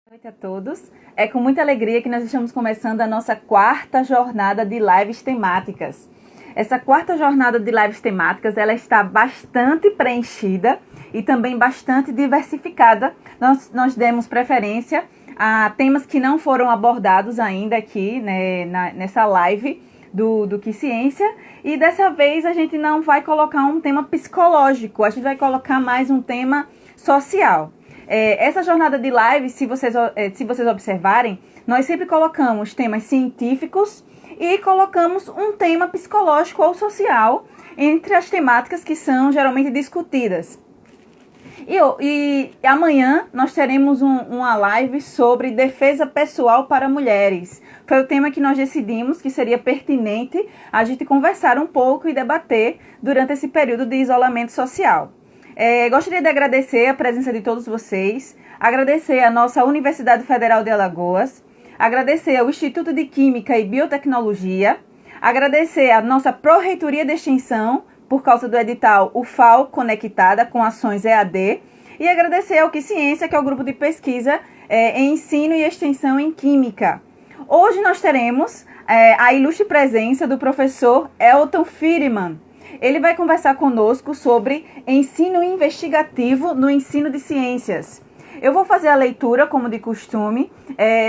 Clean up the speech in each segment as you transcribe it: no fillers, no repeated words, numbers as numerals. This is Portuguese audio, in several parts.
Boa noite a todos. É com muita alegria que nós estamos começando a nossa quarta jornada de lives temáticas. Essa quarta jornada de lives temáticas, ela está bastante preenchida e também bastante diversificada. Nós demos preferência a temas que não foram abordados ainda aqui, né, nessa live do Que Ciência. E dessa vez a gente não vai colocar um tema psicológico, a gente vai colocar mais um tema social. Essa jornada de live, se vocês observarem, nós sempre colocamos temas científicos e colocamos um tema psicológico ou social entre as temáticas que são geralmente discutidas. E amanhã nós teremos uma live sobre defesa pessoal para mulheres. Foi o tema que nós decidimos que seria pertinente a gente conversar um pouco e debater durante esse período de isolamento social. Gostaria de agradecer a presença de todos vocês, agradecer a nossa Universidade Federal de Alagoas, agradecer ao Instituto de Química e Biotecnologia, agradecer a nossa Pró-Reitoria de Extensão, por causa do edital UFAL Conectada com Ações EAD, e agradecer ao Que Ciência, que é o grupo de pesquisa em ensino e extensão em Química. Hoje nós teremos a ilustre presença do professor Elton Firman. Ele vai conversar conosco sobre ensino investigativo no ensino de ciências. Eu vou fazer a leitura, como de costume,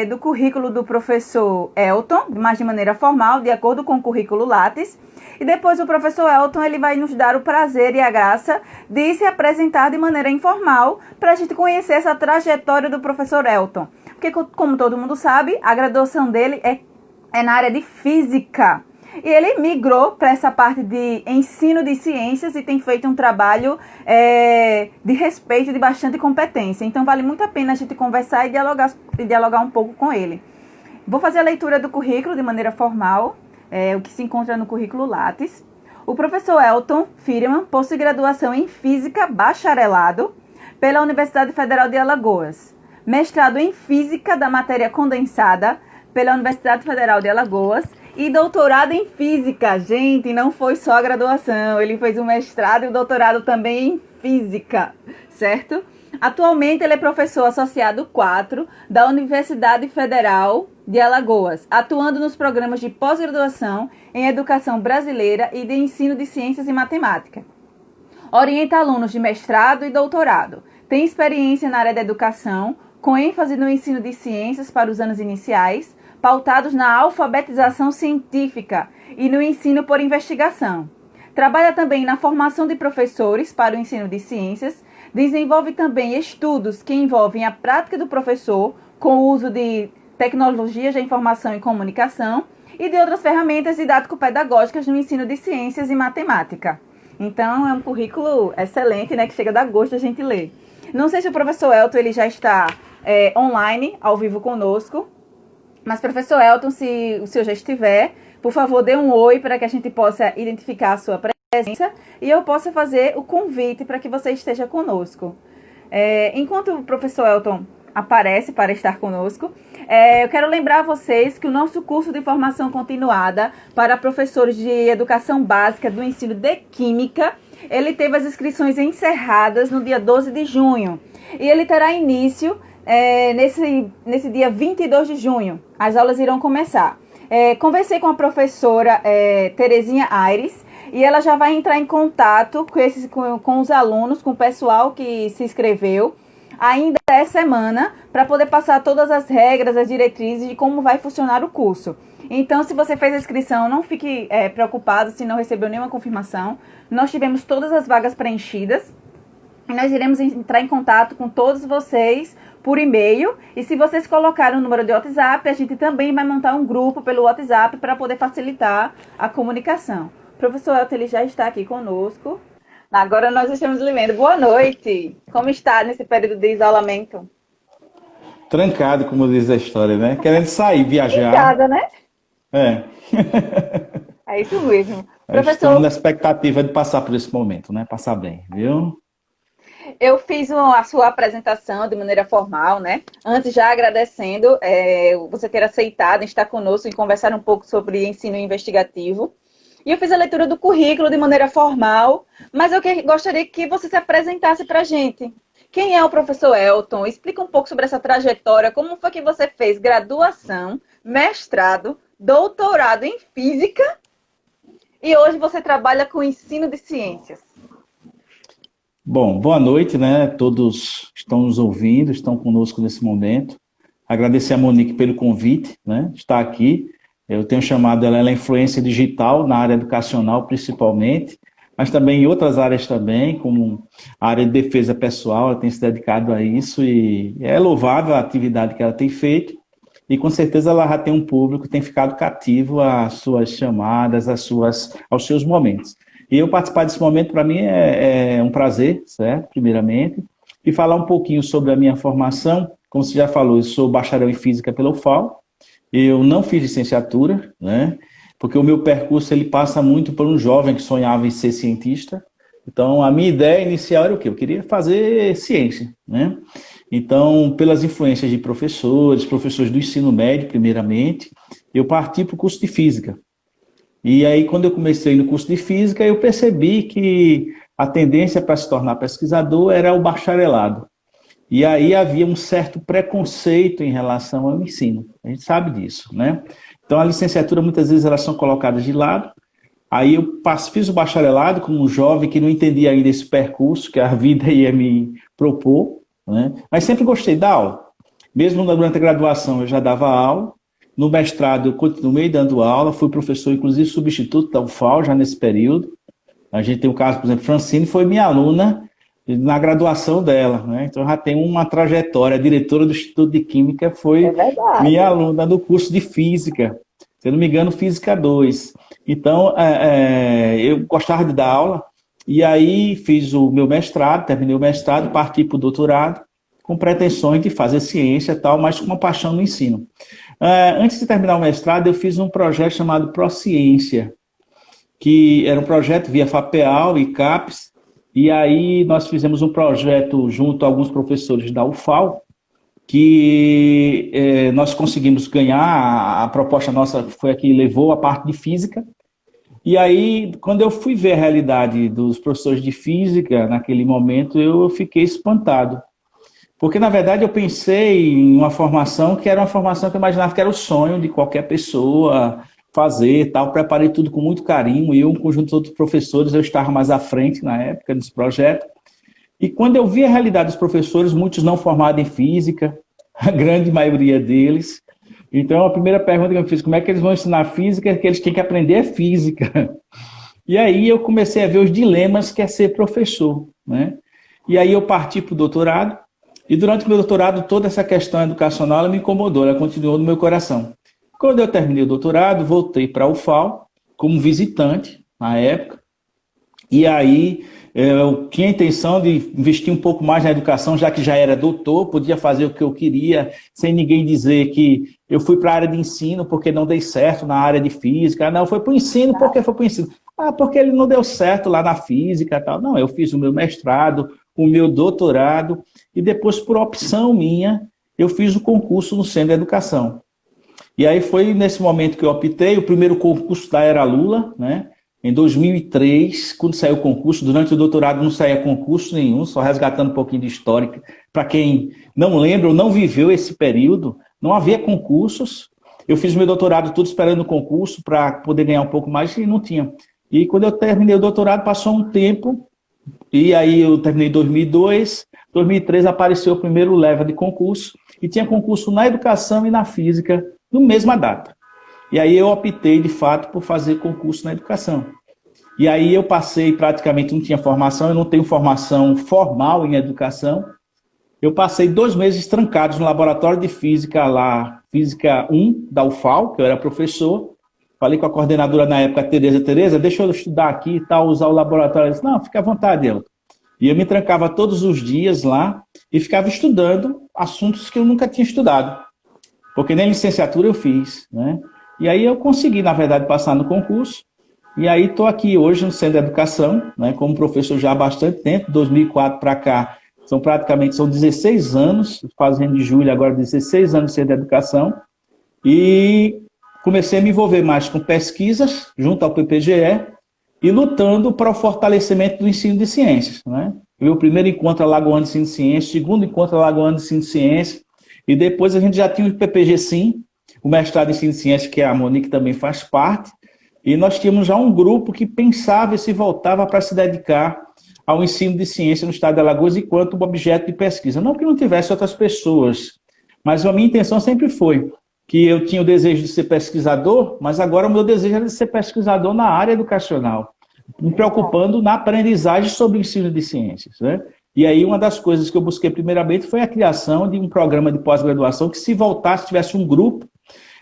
do currículo do professor Elton, mas de maneira formal, de acordo com o currículo Lattes. E depois o professor Elton ele vai nos dar o prazer e a graça de se apresentar de maneira informal para a gente conhecer essa trajetória do professor Elton. Porque, como todo mundo sabe, a graduação dele é na área de física. E ele migrou para essa parte de ensino de ciências e tem feito um trabalho de respeito e de bastante competência. Então, vale muito a pena a gente conversar e dialogar um pouco com ele. Vou fazer a leitura do currículo de maneira formal, o que se encontra no currículo Lattes. O professor Elton Firman possui graduação em Física Bacharelado pela Universidade Federal de Alagoas, mestrado em Física da Matéria Condensada pela Universidade Federal de Alagoas e doutorado em Física. Gente, não foi só a graduação, ele fez um mestrado e um doutorado também em Física, certo? Atualmente ele é professor associado 4 da Universidade Federal de Alagoas, atuando nos programas de pós-graduação em Educação Brasileira e de Ensino de Ciências e Matemática. Orienta alunos de mestrado e doutorado. Tem experiência na área da educação, com ênfase no ensino de ciências para os anos iniciais, pautados na alfabetização científica e no ensino por investigação. Trabalha também na formação de professores para o ensino de ciências, desenvolve também estudos que envolvem a prática do professor com o uso de tecnologias de informação e comunicação e de outras ferramentas didático-pedagógicas no ensino de ciências e matemática. Então, é um currículo excelente, né, que chega a dar gosto a gente ler. Não sei se o professor Elton ele já está online, ao vivo conosco, mas, professor Elton, se o senhor já estiver, por favor, dê um oi para que a gente possa identificar a sua presença e eu possa fazer o convite para que você esteja conosco. Enquanto o professor Elton aparece para estar conosco, eu quero lembrar a vocês que o nosso curso de formação continuada para professores de educação básica do ensino de Química, ele teve as inscrições encerradas no dia 12 de junho e ele terá início nesse dia 22 de junho. As aulas irão começar. Conversei com a professora Terezinha Aires e ela já vai entrar em contato com os alunos, com o pessoal que se inscreveu ainda essa semana para poder passar todas as regras, as diretrizes de como vai funcionar o curso. Então, se você fez a inscrição, não fique preocupado se não recebeu nenhuma confirmação. Nós tivemos todas as vagas preenchidas e nós iremos entrar em contato com todos vocês por e-mail, e se vocês colocarem o número de WhatsApp, a gente também vai montar um grupo pelo WhatsApp para poder facilitar a comunicação. O professor Elton ele já está aqui conosco. Agora nós estamos lhe vendo. Boa noite. Como está nesse período de isolamento? Trancado, como diz a história, né? Querendo sair, viajar. Em casa, né? É. É isso mesmo. Professor... Estamos na expectativa de passar por esse momento, né? Passar bem, viu? Eu fiz a sua apresentação de maneira formal, né? Antes já agradecendo você ter aceitado estar conosco e conversar um pouco sobre ensino investigativo. E eu fiz a leitura do currículo de maneira formal, mas eu gostaria que você se apresentasse para a gente. Quem é o professor Elton? Explica um pouco sobre essa trajetória, como foi que você fez graduação, mestrado, doutorado em física e hoje você trabalha com ensino de ciências. Bom, boa noite, né? Todos estão nos ouvindo, estão conosco nesse momento. Agradecer a Monique pelo convite, né? Estar aqui. Eu tenho chamado ela é influência digital na área educacional, principalmente, mas também em outras áreas também, como a área de defesa pessoal, ela tem se dedicado a isso e é louvável a atividade que ela tem feito. E com certeza ela já tem um público que tem ficado cativo às suas chamadas, aos seus momentos. E eu participar desse momento, para mim, é um prazer, certo? Primeiramente. E falar um pouquinho sobre a minha formação. Como você já falou, eu sou bacharel em Física pela UFAL. Eu não fiz licenciatura, né? Porque o meu percurso ele passa muito por um jovem que sonhava em ser cientista. Então, a minha ideia inicial era o quê? Eu queria fazer ciência, né? Então, pelas influências de professores do ensino médio, primeiramente, eu parti para o curso de Física. E aí, quando eu comecei no curso de Física, eu percebi que a tendência para se tornar pesquisador era o bacharelado. E aí havia um certo preconceito em relação ao ensino. A gente sabe disso, né? Então, a licenciatura, muitas vezes, elas são colocadas de lado. Aí eu fiz o bacharelado como um jovem que não entendia ainda esse percurso que a vida ia me propor, né? Mas sempre gostei da aula. Mesmo durante a graduação eu já dava aula. No mestrado eu continuei dando aula, fui professor, inclusive substituto da UFAL já nesse período. A gente tem o caso, por exemplo, Francine foi minha aluna na graduação dela, né? Então já tem uma trajetória. A diretora do Instituto de Química foi minha aluna do curso de Física, se eu não me engano, Física 2. Então, eu gostava de dar aula, e aí fiz o meu mestrado, terminei o mestrado, parti para o doutorado, com pretensões de fazer ciência e tal, mas com uma paixão no ensino. Antes de terminar o mestrado, eu fiz um projeto chamado Prociência, que era um projeto via FAPEAL e CAPES, e aí nós fizemos um projeto junto a alguns professores da UFAL, que nós conseguimos ganhar, a proposta nossa foi a que levou a parte de Física, e aí, quando eu fui ver a realidade dos professores de Física, naquele momento, eu fiquei espantado. Porque, na verdade, eu pensei em uma formação que era uma formação que eu imaginava que era o sonho de qualquer pessoa fazer, tal. Preparei tudo com muito carinho, e eu, um conjunto de outros professores, eu estava mais à frente na época desse projeto. E quando eu vi a realidade dos professores, muitos não formados em Física, a grande maioria deles. Então, a primeira pergunta que eu fiz, como é que eles vão ensinar Física? Que eles têm que aprender é Física. E aí eu comecei a ver os dilemas que é ser professor, né? E aí eu parti para o doutorado, e durante o meu doutorado, toda essa questão educacional ela me incomodou, ela continuou no meu coração. Quando eu terminei o doutorado, voltei para a UFAL, como visitante, na época, e aí eu tinha a intenção de investir um pouco mais na educação, já que já era doutor, podia fazer o que eu queria, sem ninguém dizer que eu fui para a área de ensino porque não dei certo na área de física. Não, foi para o ensino porque foi para o ensino. Porque ele não deu certo lá na física e tal. Não, eu fiz o meu mestrado, o meu doutorado, e depois, por opção minha, eu fiz o concurso no Centro de Educação. E aí foi nesse momento que eu optei, o primeiro concurso da Era Lula, né? Em 2003, quando saiu o concurso, durante o doutorado não saía concurso nenhum, só resgatando um pouquinho de histórica. Para quem não lembra ou não viveu esse período, não havia concursos. Eu fiz meu doutorado tudo esperando o concurso para poder ganhar um pouco mais e não tinha. E quando eu terminei o doutorado, passou um tempo, e aí eu terminei em 2002, 2003 apareceu o primeiro leva de concurso, e tinha concurso na educação e na física, na mesma data. E aí eu optei, de fato, por fazer concurso na educação. E aí eu passei, praticamente não tinha formação, eu não tenho formação formal em educação. Eu passei 2 meses trancados no laboratório de física lá, Física 1 da UFAL, que eu era professor. Falei com a coordenadora na época, Tereza, deixa eu estudar aqui e tal, usar o laboratório. Ela disse, não, fica à vontade, Elton. E eu me trancava todos os dias lá e ficava estudando assuntos que eu nunca tinha estudado. Porque nem licenciatura eu fiz, né? E aí eu consegui, na verdade, passar no concurso. E aí estou aqui hoje no Centro de Educação, né, como professor já há bastante tempo, 2004 para cá, são 16 anos, fazendo de julho agora 16 anos no Centro de Educação. E comecei a me envolver mais com pesquisas, junto ao PPGE, e lutando para o fortalecimento do ensino de ciências, né? o primeiro encontro alagoano de ensino de ciência, o segundo encontro alagoano de ensino de ciência, e depois a gente já tinha o PPG-Sim, o mestrado em ensino de ciência, que a Monique também faz parte, e nós tínhamos já um grupo que pensava e se voltava para se dedicar ao ensino de ciência no estado de Alagoas enquanto objeto de pesquisa. Não que não tivesse outras pessoas, mas a minha intenção sempre foi que eu tinha o desejo de ser pesquisador, mas agora o meu desejo era de ser pesquisador na área educacional, me preocupando na aprendizagem sobre o ensino de ciências, né? E aí uma das coisas que eu busquei primeiramente foi a criação de um programa de pós-graduação que se voltasse, tivesse um grupo,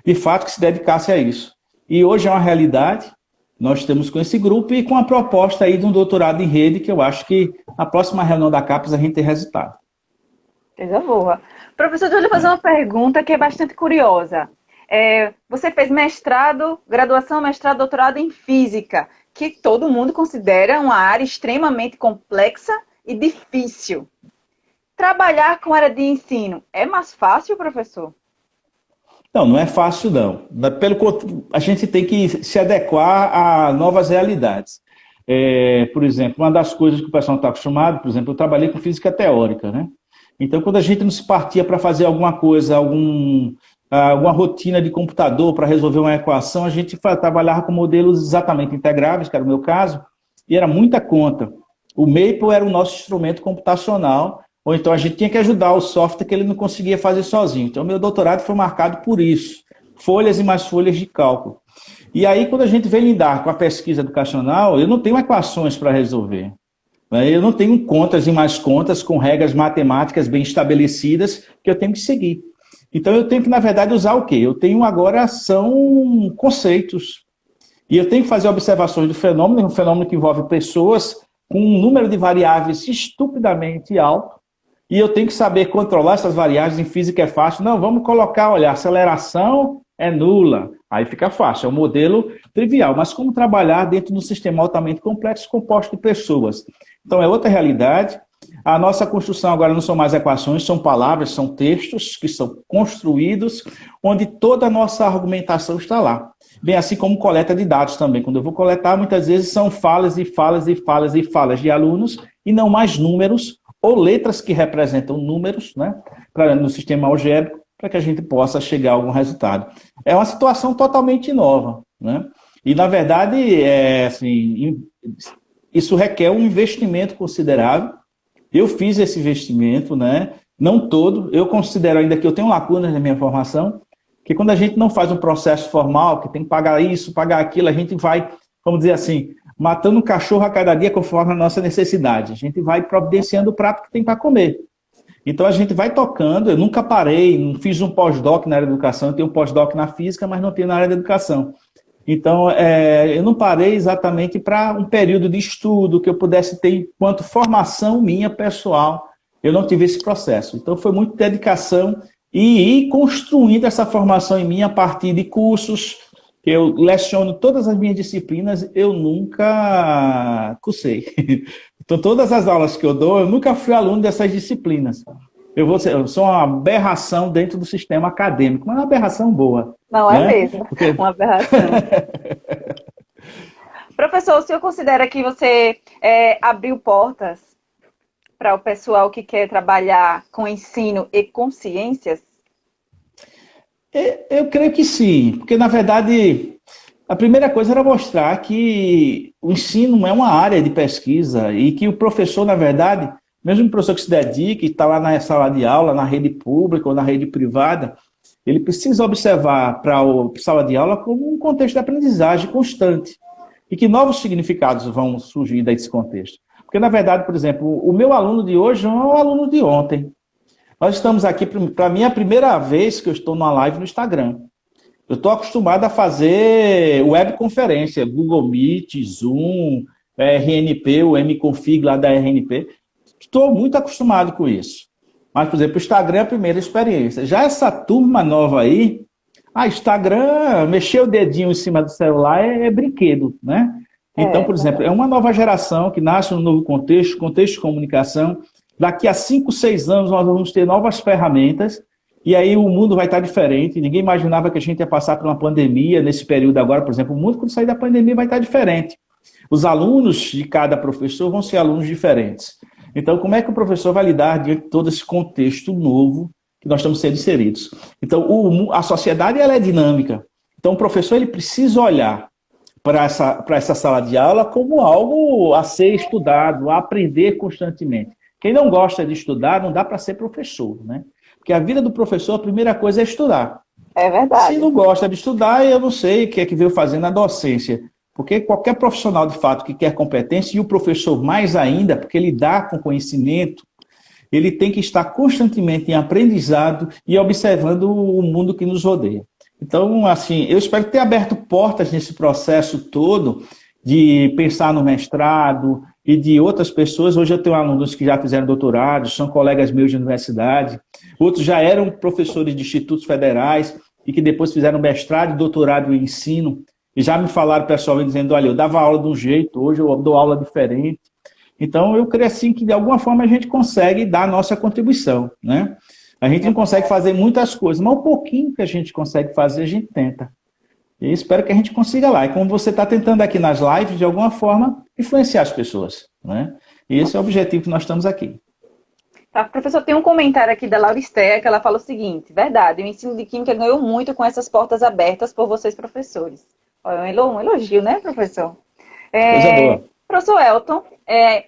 de fato, que se dedicasse a isso. E hoje é uma realidade, nós estamos com esse grupo e com a proposta aí de um doutorado em rede, que eu acho que na próxima reunião da CAPES a gente tem resultado. Coisa boa. Professor, deixa eu lhe fazer uma pergunta que é bastante curiosa. Você fez mestrado, graduação, mestrado, doutorado em física, que todo mundo considera uma área extremamente complexa e difícil. Trabalhar com área de ensino é mais fácil, professor? Não, não é fácil, não. A gente tem que se adequar a novas realidades. Por exemplo, uma das coisas que o pessoal está acostumado, por exemplo, eu trabalhei com física teórica, né? Então, quando a gente não se partia para fazer alguma coisa, alguma rotina de computador para resolver uma equação, a gente trabalhava com modelos exatamente integráveis, que era o meu caso, e era muita conta. O Maple era o nosso instrumento computacional, ou então a gente tinha que ajudar o software que ele não conseguia fazer sozinho. Então, meu doutorado foi marcado por isso. Folhas e mais folhas de cálculo. E aí, quando a gente vem lidar com a pesquisa educacional, eu não tenho equações para resolver. Eu não tenho contas e mais contas com regras matemáticas bem estabelecidas que eu tenho que seguir. Então, eu tenho que, na verdade, usar o quê? Eu tenho agora, são conceitos. E eu tenho que fazer observações do fenômeno, um fenômeno que envolve pessoas com um número de variáveis estupidamente alto, e eu tenho que saber controlar essas variáveis. Em física é fácil. Não, vamos colocar, olha, a aceleração é nula. Aí fica fácil, é um modelo trivial. Mas como trabalhar dentro de um sistema altamente complexo composto de pessoas? Então é outra realidade. A nossa construção agora não são mais equações, são palavras, são textos que são construídos, onde toda a nossa argumentação está lá. Bem assim como coleta de dados também. Quando eu vou coletar, muitas vezes são falas e falas e falas e falas de alunos, e não mais números, ou letras que representam números, né, no sistema algébrico, para que a gente possa chegar a algum resultado. É uma situação totalmente nova, né? E, na verdade, isso requer um investimento considerável. Eu fiz esse investimento, né? Não todo. Eu considero ainda que eu tenho lacunas na minha formação, que quando a gente não faz um processo formal, que tem que pagar isso, pagar aquilo, a gente vai, vamos dizer assim, matando um cachorro a cada dia conforme a nossa necessidade. A gente vai providenciando o prato que tem para comer. Então a gente vai tocando. Eu nunca parei, não fiz um pós-doc na área da educação, eu tenho um pós-doc na física, mas não tenho na área da educação. Então eu não parei exatamente para um período de estudo que eu pudesse ter enquanto formação minha pessoal. Eu não tive esse processo. Então foi muita dedicação e ir construindo essa formação em mim a partir de cursos. Eu leciono todas as minhas disciplinas, eu nunca cursei. Então, todas as aulas que eu dou, eu nunca fui aluno dessas disciplinas. Eu sou uma aberração dentro do sistema acadêmico, mas uma aberração boa. Não, né? é mesmo, uma aberração. Professor, o senhor considera que você abriu portas para o pessoal que quer trabalhar com ensino e com ciências? Eu creio que sim, porque, na verdade, a primeira coisa era mostrar que o ensino é uma área de pesquisa e que o professor, na verdade, mesmo o professor que se dedica e está lá na sala de aula, na rede pública ou na rede privada, ele precisa observar para a sala de aula como um contexto de aprendizagem constante e que novos significados vão surgir desse contexto. Porque, na verdade, por exemplo, o meu aluno de hoje não é o aluno de ontem. Nós estamos aqui, para mim, é a primeira vez que eu estou numa live no Instagram. Eu estou acostumado a fazer webconferência, Google Meet, Zoom, RNP, o MConfig lá da RNP. Estou muito acostumado com isso. Mas, por exemplo, o Instagram é a primeira experiência. Já essa turma nova aí, Instagram, mexer o dedinho em cima do celular é brinquedo, né? Então, por exemplo, é uma nova geração que nasce num novo contexto de comunicação. Daqui a 5, 6 anos nós vamos ter novas ferramentas e aí o mundo vai estar diferente. Ninguém imaginava que a gente ia passar por uma pandemia nesse período agora. Por exemplo, o mundo, quando sair da pandemia, vai estar diferente. Os alunos de cada professor vão ser alunos diferentes. Então, como é que o professor vai lidar diante de todo esse contexto novo que nós estamos sendo inseridos? Então, a sociedade ela é dinâmica. Então, o professor ele precisa olhar para essa sala de aula como algo a ser estudado, a aprender constantemente. Quem não gosta de estudar, não dá para ser professor, né? Porque a vida do professor, a primeira coisa é estudar. É verdade. Se não gosta de estudar, eu não sei o que é que veio fazer na docência. Porque qualquer profissional, de fato, que quer competência, e o professor mais ainda, porque ele dá com conhecimento, ele tem que estar constantemente em aprendizado e observando o mundo que nos rodeia. Então, assim, eu espero ter aberto portas nesse processo todo de pensar no mestrado e de outras pessoas. Hoje eu tenho alunos que já fizeram doutorado, são colegas meus de universidade, outros já eram professores de institutos federais e que depois fizeram mestrado e doutorado em ensino, e já me falaram pessoalmente dizendo, olha, eu dava aula de um jeito, hoje eu dou aula diferente. Então, eu creio assim que de alguma forma a gente consegue dar a nossa contribuição, né? A gente não consegue fazer muitas coisas, mas um pouquinho que a gente consegue fazer, a gente tenta. E espero que a gente consiga lá. E como você está tentando aqui nas lives, de alguma forma, influenciar as pessoas, né? E esse é o objetivo que nós estamos aqui. Tá, professor, tem um comentário aqui da Lauristéia que ela fala o seguinte: verdade, o ensino de Química ganhou muito com essas portas abertas por vocês, professores. Olha, um elogio, né, professor? Coisa boa. Professor Elton,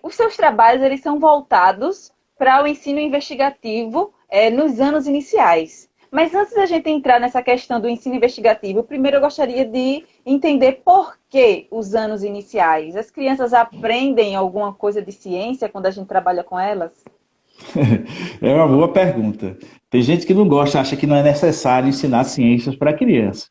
os seus trabalhos eles são voltados para o ensino investigativo nos anos iniciais. Mas antes da gente entrar nessa questão do ensino investigativo, primeiro eu gostaria de entender por que os anos iniciais. As crianças aprendem alguma coisa de ciência quando a gente trabalha com elas? É uma boa pergunta. Tem gente que não gosta, acha que não é necessário ensinar ciências para criança.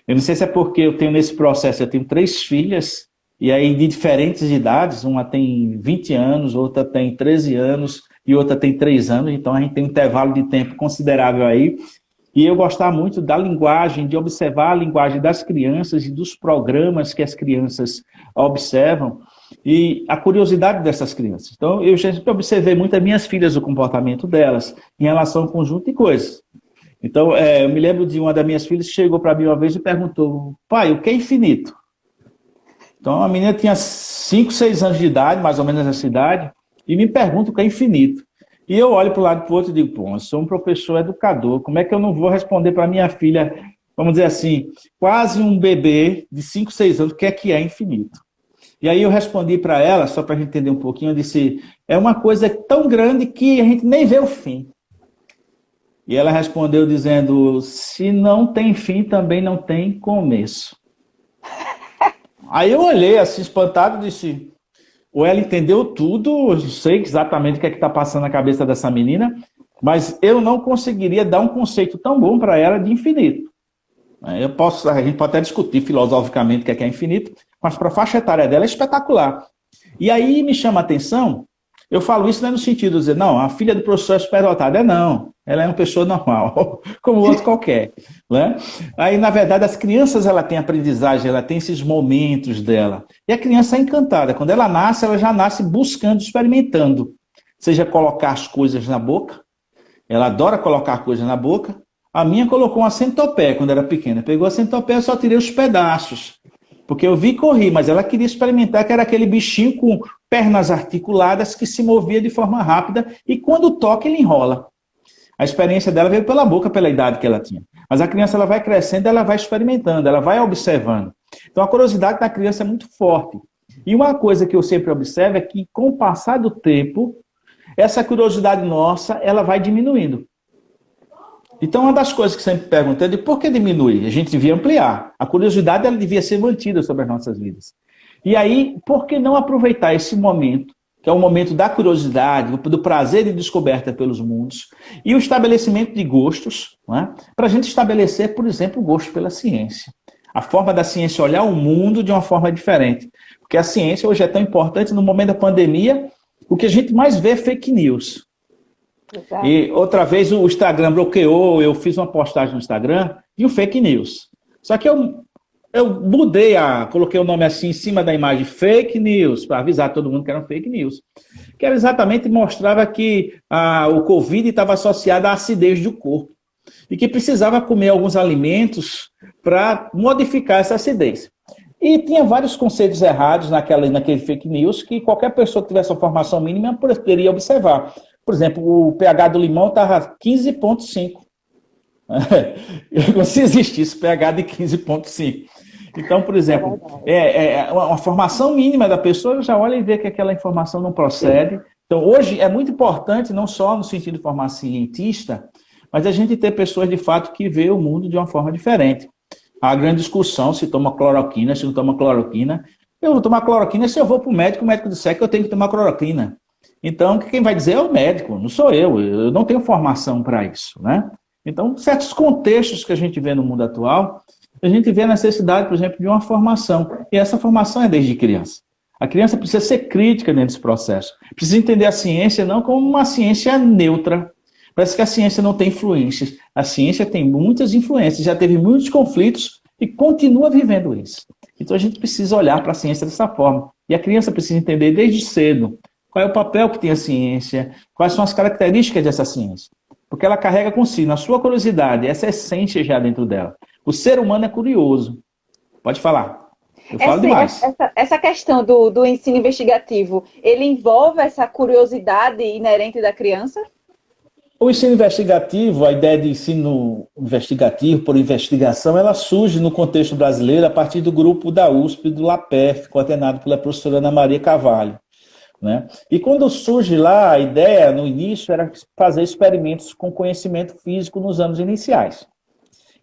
Eu não sei se é porque eu tenho nesse processo, eu tenho 3 filhas, e aí de diferentes idades, uma tem 20 anos, outra tem 13 anos, e outra tem 3 anos, então a gente tem um intervalo de tempo considerável aí. E eu gostar muito da linguagem, de observar a linguagem das crianças e dos programas que as crianças observam, e a curiosidade dessas crianças. Então, eu sempre observei muito as minhas filhas, o comportamento delas, em relação a um conjunto de coisas. Então, eu me lembro de uma das minhas filhas que chegou para mim uma vez e perguntou, pai, o que é infinito? Então, a menina tinha 5, 6 anos de idade, mais ou menos nessa idade, e me pergunta o que é infinito. E eu olho para o lado e para o outro e digo, pô, eu sou um professor educador, como é que eu não vou responder para minha filha, vamos dizer assim, quase um bebê de 5, 6 anos, o que é infinito? E aí eu respondi para ela, só para a gente entender um pouquinho, eu disse, é uma coisa tão grande que a gente nem vê o fim. E ela respondeu dizendo, se não tem fim, também não tem começo. Aí eu olhei assim, espantado, e disse, ou ela entendeu tudo, eu sei exatamente o que é que está passando na cabeça dessa menina, mas eu não conseguiria dar um conceito tão bom para ela de infinito. A gente pode até discutir filosoficamente o que é infinito, mas para a faixa etária dela é espetacular. E aí me chama a atenção, eu falo isso não é no sentido de dizer, não, a filha do professor é superdotada. Não, ela é uma pessoa normal, como outro qualquer. Né? Aí, na verdade, as crianças ela tem aprendizagem, ela tem esses momentos dela. E a criança é encantada. Quando ela nasce, ela já nasce buscando, experimentando. Seja colocar as coisas na boca, ela adora colocar coisas na boca. A minha colocou uma centopeia quando era pequena. Pegou a centopeia, eu só tirei os pedaços. Porque eu vi e corri, mas ela queria experimentar que era aquele bichinho com pernas articuladas que se movia de forma rápida e quando toca ele enrola. A experiência dela veio pela boca, pela idade que ela tinha. Mas a criança ela vai crescendo, ela vai experimentando, ela vai observando. Então a curiosidade da criança é muito forte. E uma coisa que eu sempre observo é que com o passar do tempo, essa curiosidade nossa, ela vai diminuindo. Então, uma das coisas que sempre pergunto é de por que diminuir? A gente devia ampliar. A curiosidade ela devia ser mantida sobre as nossas vidas. E aí, por que não aproveitar esse momento, que é o momento da curiosidade, do prazer de descoberta pelos mundos, e o estabelecimento de gostos, né? Para a gente estabelecer, por exemplo, o gosto pela ciência. A forma da ciência olhar o mundo de uma forma diferente. Porque a ciência hoje é tão importante, no momento da pandemia, o que a gente mais vê é fake news. Exato. E outra vez o Instagram bloqueou, eu fiz uma postagem no Instagram e o fake news. Só que eu mudei, coloquei o nome assim em cima da imagem, fake news, para avisar todo mundo que era um fake news. Que era exatamente, mostrava que o Covid estava associado à acidez do corpo. E que precisava comer alguns alimentos para modificar essa acidez. E tinha vários conceitos errados naquele fake news que qualquer pessoa que tivesse uma formação mínima poderia observar. Por exemplo, o pH do limão estava 15,5. Como se existisse pH de 15,5. Então, por exemplo, uma formação mínima da pessoa já olha e vê que aquela informação não procede. Então, hoje é muito importante, não só no sentido de formar cientista, mas a gente ter pessoas, de fato, que vê o mundo de uma forma diferente. Há grande discussão se toma cloroquina, se não toma cloroquina. Eu vou tomar cloroquina se eu vou para o médico disser que eu tenho que tomar cloroquina. Então, quem vai dizer é o médico, não sou eu não tenho formação para isso, né? Então, certos contextos que a gente vê no mundo atual, a gente vê a necessidade, por exemplo, de uma formação. E essa formação é desde criança. A criança precisa ser crítica dentro desse processo. Precisa entender a ciência não como uma ciência neutra. Parece que a ciência não tem influências. A ciência tem muitas influências, já teve muitos conflitos e continua vivendo isso. Então a gente precisa olhar para a ciência dessa forma. E a criança precisa entender desde cedo qual é o papel que tem a ciência, quais são as características dessa ciência. Porque ela carrega consigo, na sua curiosidade, essa essência já dentro dela. O ser humano é curioso. Pode falar. Eu falo demais. Essa questão do ensino investigativo, ele envolve essa curiosidade inerente da criança? O ensino investigativo, a ideia de ensino investigativo por investigação, ela surge no contexto brasileiro a partir do grupo da USP, do LAPEF, coordenado pela professora Ana Maria Carvalho. Né? E quando surge lá, a ideia, no início, era fazer experimentos com conhecimento físico nos anos iniciais.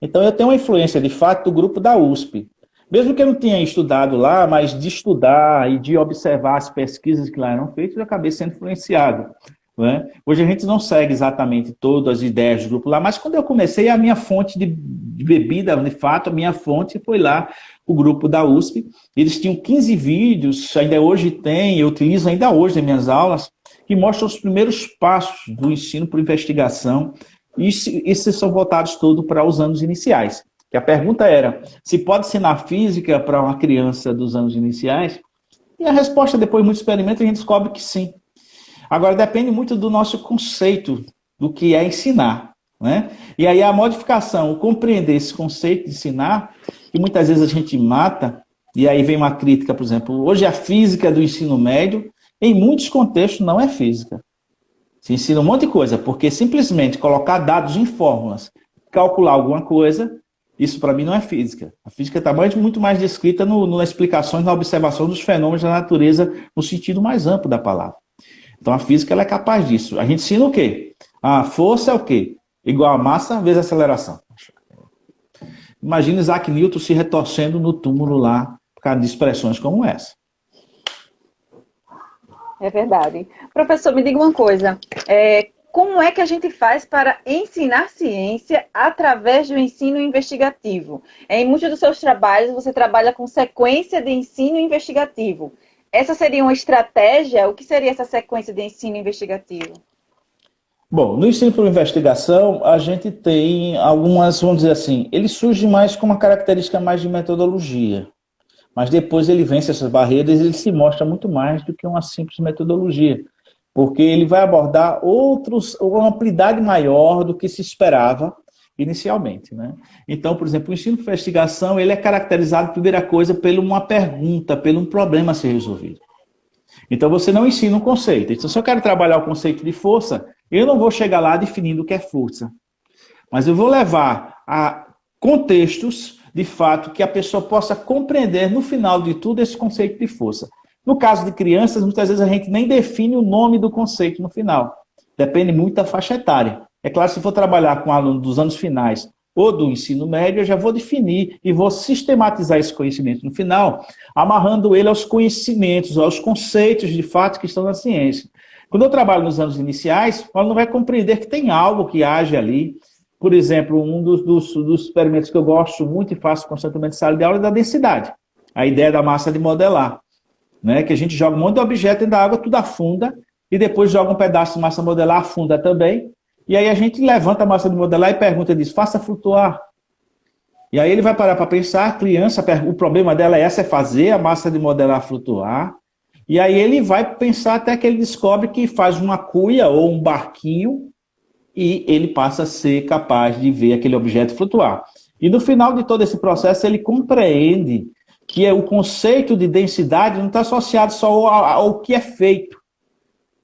Então, eu tenho uma influência, de fato, do grupo da USP. Mesmo que eu não tenha estudado lá, mas de estudar e de observar as pesquisas que lá eram feitas, eu acabei sendo influenciado. Né? Hoje a gente não segue exatamente todas as ideias do grupo lá, mas quando eu comecei, a minha fonte de bebida, de fato, a minha fonte foi lá, o grupo da USP. Eles tinham 15 vídeos, ainda hoje tem, eu utilizo ainda hoje nas minhas aulas, que mostram os primeiros passos do ensino por investigação, e esses são voltados todos para os anos iniciais. Que a pergunta era, se pode ensinar física para uma criança dos anos iniciais? E a resposta, depois de muito experimento, a gente descobre que sim. Agora, depende muito do nosso conceito do que é ensinar. Né? E aí a modificação, o compreender esse conceito de ensinar, que muitas vezes a gente mata, e aí vem uma crítica, por exemplo, hoje a física do ensino médio, em muitos contextos, não é física. Se ensina um monte de coisa, porque simplesmente colocar dados em fórmulas, calcular alguma coisa, isso para mim não é física. A física está muito mais descrita nas explicações, na observação dos fenômenos da natureza, no sentido mais amplo da palavra. Então a física ela é capaz disso. A gente ensina o quê? A força é o quê? Igual a massa vezes a aceleração. Imagina Isaac Newton se retorcendo no túmulo lá, por causa de expressões como essa. É verdade. Professor, me diga uma coisa. Como é que a gente faz para ensinar ciência através do ensino investigativo? Em muitos dos seus trabalhos, você trabalha com sequência de ensino investigativo. Essa seria uma estratégia? O que seria essa sequência de ensino investigativo? Bom, no ensino por investigação, a gente tem algumas, vamos dizer assim, ele surge mais com uma característica mais de metodologia. Mas depois ele vence essas barreiras e ele se mostra muito mais do que uma simples metodologia. Porque ele vai abordar uma amplitude maior do que se esperava inicialmente. Né? Então, por exemplo, o ensino por investigação ele é caracterizado, primeira coisa, por uma pergunta, por um problema a ser resolvido. Então, você não ensina um conceito. Então, se eu quero trabalhar o conceito de força, eu não vou chegar lá definindo o que é força. Mas eu vou levar a contextos, de fato, que a pessoa possa compreender, no final de tudo, esse conceito de força. No caso de crianças, muitas vezes a gente nem define o nome do conceito no final. Depende muito da faixa etária. É claro, se for trabalhar com aluno dos anos finais ou do ensino médio, eu já vou definir e vou sistematizar esse conhecimento no final, amarrando ele aos conhecimentos, aos conceitos de fato que estão na ciência. Quando eu trabalho nos anos iniciais, o aluno vai compreender que tem algo que age ali. Por exemplo, um dos experimentos que eu gosto muito e faço constantemente em sala de aula é da densidade. A ideia da massa de modelar. Né? Que a gente joga um monte de objeto dentro da água, tudo afunda, e depois joga um pedaço de massa modelar, afunda também. E aí a gente levanta a massa de modelar e pergunta disso, faça flutuar. E aí ele vai parar para pensar, a criança, o problema dela é fazer a massa de modelar flutuar. E aí ele vai pensar até que ele descobre que faz uma cuia ou um barquinho e ele passa a ser capaz de ver aquele objeto flutuar. E no final de todo esse processo ele compreende que o conceito de densidade não está associado só ao que é feito,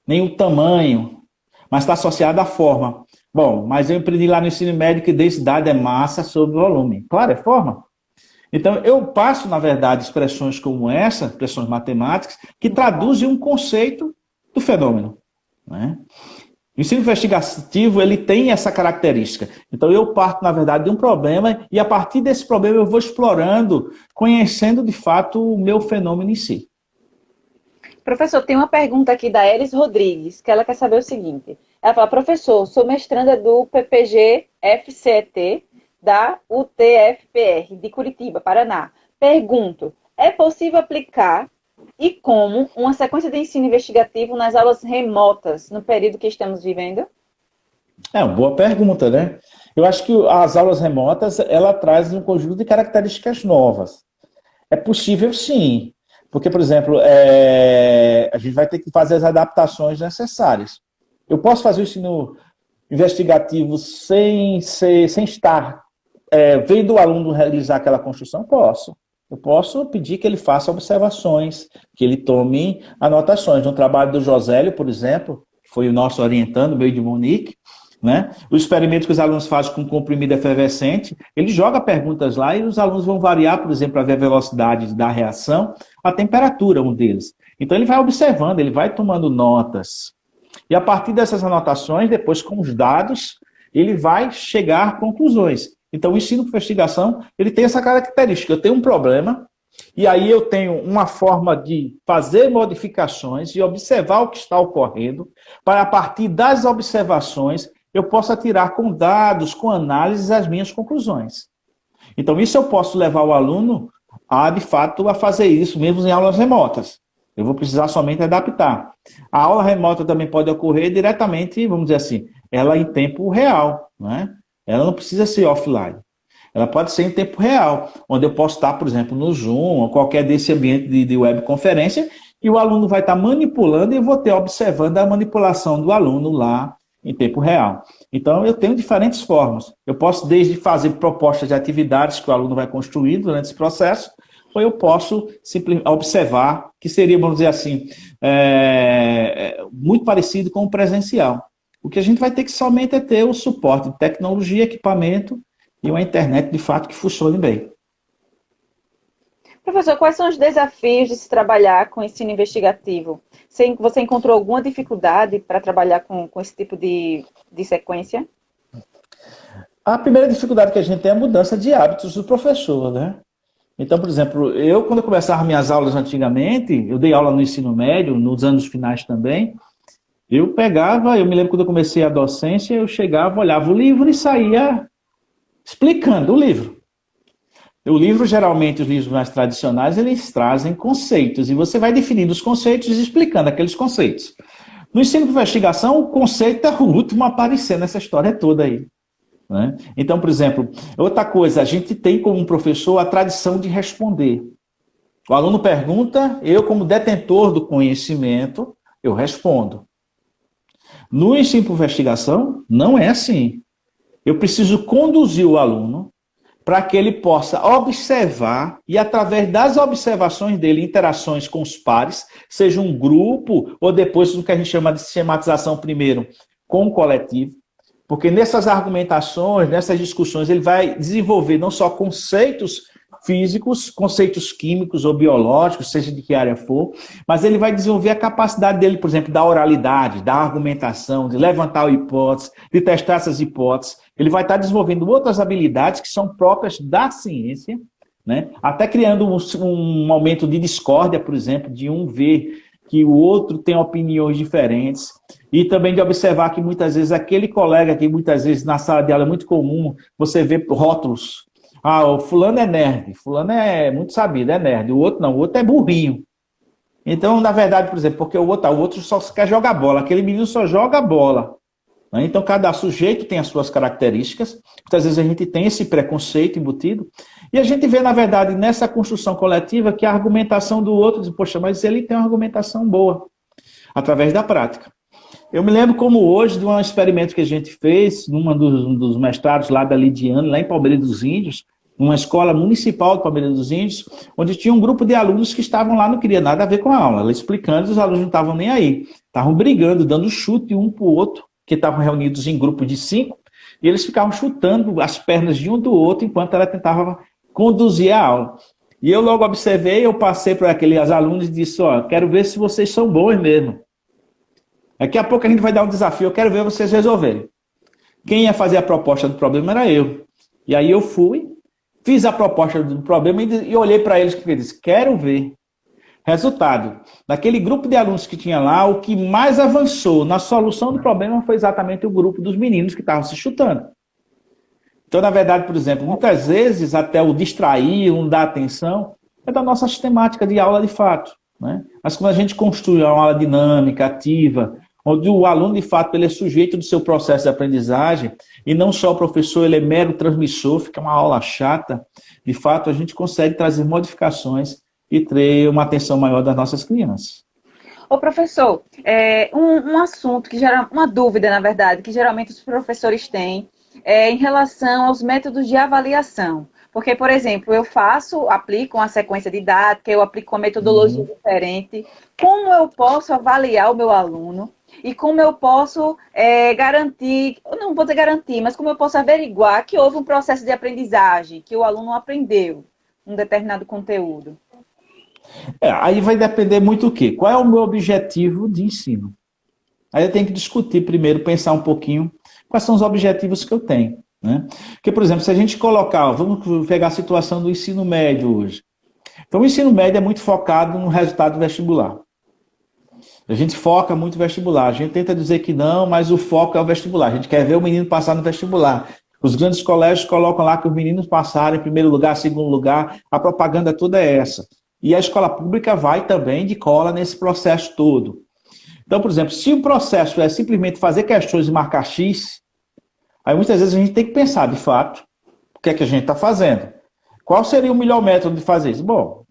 nem o tamanho, mas está associado à forma. Bom, mas eu aprendi lá no ensino médio que densidade é massa sobre volume. Claro, é forma. Então, eu passo, na verdade, expressões como essa, expressões matemáticas, que traduzem um conceito do fenômeno, né? O ensino investigativo, ele tem essa característica. Então, eu parto, na verdade, de um problema e, a partir desse problema, eu vou explorando, conhecendo, de fato, o meu fenômeno em si. Professor, tem uma pergunta aqui da Elis Rodrigues, que ela quer saber o seguinte. Ela fala, professor, sou mestranda do PPG-FCET da UTFPR, de Curitiba, Paraná. Pergunto, é possível aplicar e como uma sequência de ensino investigativo nas aulas remotas no período que estamos vivendo? É uma boa pergunta, né? Eu acho que as aulas remotas, ela traz um conjunto de características novas. É possível, sim. Porque, por exemplo, a gente vai ter que fazer as adaptações necessárias. Eu posso fazer o ensino investigativo sem estar vendo o aluno realizar aquela construção? Posso. Eu posso pedir que ele faça observações, que ele tome anotações. No trabalho do Josélio, por exemplo, que foi o nosso orientando, meio de Monique, né? O experimento que os alunos fazem com comprimido efervescente, ele joga perguntas lá e os alunos vão variar, por exemplo, para ver a velocidade da reação, a temperatura, um deles. Então ele vai observando, ele vai tomando notas. E a partir dessas anotações, depois com os dados, ele vai chegar a conclusões. Então o ensino por investigação, ele tem essa característica. Eu tenho um problema, e aí eu tenho uma forma de fazer modificações e observar o que está ocorrendo, para a partir das observações eu possa tirar com dados, com análises, as minhas conclusões. Então, isso eu posso levar o aluno de fato, a fazer isso, mesmo em aulas remotas. Eu vou precisar somente adaptar. A aula remota também pode ocorrer diretamente, vamos dizer assim, ela em tempo real, né? Ela não precisa ser offline. Ela pode ser em tempo real, onde eu posso estar, por exemplo, no Zoom, ou qualquer desse ambiente de webconferência, e o aluno vai estar manipulando e eu vou ter observando a manipulação do aluno lá em tempo real. Então, eu tenho diferentes formas. Eu posso desde fazer propostas de atividades que o aluno vai construir durante esse processo, ou eu posso simplesmente observar, que seria, vamos dizer assim, muito parecido com o presencial. O que a gente vai ter que somente é ter o suporte de tecnologia, equipamento e uma internet, de fato, que funcione bem. Professor, quais são os desafios de se trabalhar com ensino investigativo? Você encontrou alguma dificuldade para trabalhar com esse tipo de sequência? A primeira dificuldade que a gente tem é a mudança de hábitos do professor, né? Então, por exemplo, quando eu começava minhas aulas antigamente, eu dei aula no ensino médio, nos anos finais também, eu me lembro quando eu comecei a docência, eu chegava, olhava o livro e saía explicando o livro. O livro, geralmente, os livros mais tradicionais, eles trazem conceitos, e você vai definindo os conceitos e explicando aqueles conceitos. No ensino de investigação, o conceito é o último a aparecer nessa história toda aí, né? Então, por exemplo, outra coisa, a gente tem como professor a tradição de responder. O aluno pergunta, eu como detentor do conhecimento, eu respondo. No ensino por investigação, não é assim. Eu preciso conduzir o aluno para que ele possa observar e, através das observações dele, interações com os pares, seja um grupo ou depois o que a gente chama de sistematização primeiro com o coletivo, porque nessas argumentações, nessas discussões, ele vai desenvolver não só conceitos físicos, conceitos químicos ou biológicos, seja de que área for, mas ele vai desenvolver a capacidade dele, por exemplo, da oralidade, da argumentação, de levantar hipóteses, de testar essas hipóteses. Ele vai estar desenvolvendo outras habilidades que são próprias da ciência, né? Até criando um momento de discórdia, por exemplo, de um ver que o outro tem opiniões diferentes, e também de observar que muitas vezes aquele colega que muitas vezes na sala de aula é muito comum, você vê rótulos. O fulano é nerd, fulano é muito sabido, é nerd. O outro não, o outro é burrinho. Então, na verdade, por exemplo, porque o outro só quer jogar bola, aquele menino só joga bola. Né? Então, cada sujeito tem as suas características. Muitas vezes a gente tem esse preconceito embutido. E a gente vê, na verdade, nessa construção coletiva, que a argumentação do outro diz, poxa, mas ele tem uma argumentação boa, através da prática. Eu me lembro como hoje de um experimento que a gente fez, num dos mestrados lá da Lidiane, lá em Palmeiras dos Índios, numa escola municipal de Palmeiras dos Índios, onde tinha um grupo de alunos que estavam lá, não queria nada a ver com a aula. Ela explicando, os alunos não estavam nem aí. Estavam brigando, dando chute um para o outro, que estavam reunidos em grupos de 5, e eles ficavam chutando as pernas de um do outro enquanto ela tentava conduzir a aula. E eu logo observei, eu passei para aqueles alunos e disse, quero ver se vocês são bons mesmo. Daqui a pouco a gente vai dar um desafio, eu quero ver vocês resolverem. Quem ia fazer a proposta do problema era eu. E aí eu fui, fiz a proposta do problema e olhei para eles e disse, quero ver. Resultado, daquele grupo de alunos que tinha lá, o que mais avançou na solução do problema foi exatamente o grupo dos meninos que estavam se chutando. Então, na verdade, por exemplo, muitas vezes até o distrair, o não dar atenção, é da nossa sistemática de aula de fato. Né? Mas quando a gente construi uma aula dinâmica, ativa, onde o aluno, de fato, ele é sujeito do seu processo de aprendizagem, e não só o professor, ele é mero transmissor, fica uma aula chata, de fato, a gente consegue trazer modificações e ter uma atenção maior das nossas crianças. Ô, professor, um assunto que gera uma dúvida, na verdade, que geralmente os professores têm, em relação aos métodos de avaliação. Porque, por exemplo, eu aplico uma sequência didática, eu aplico uma metodologia diferente. Como eu posso avaliar o meu aluno? E como eu posso garantir, não vou dizer garantir, mas como eu posso averiguar que houve um processo de aprendizagem, que o aluno aprendeu um determinado conteúdo? Aí vai depender muito do quê? Qual é o meu objetivo de ensino? Aí eu tenho que discutir primeiro, pensar um pouquinho quais são os objetivos que eu tenho. Né? Porque, por exemplo, se a gente colocar, vamos pegar a situação do ensino médio hoje. Então, o ensino médio é muito focado no resultado vestibular. A gente foca muito no vestibular. A gente tenta dizer que não, mas o foco é o vestibular. A gente quer ver o menino passar no vestibular. Os grandes colégios colocam lá que os meninos passaram em primeiro lugar, segundo lugar. A propaganda toda é essa. E a escola pública vai também de cola nesse processo todo. Então, por exemplo, se o processo é simplesmente fazer questões e marcar X, aí muitas vezes a gente tem que pensar, de fato, o que é que a gente está fazendo. Qual seria o melhor método de fazer isso? Bom,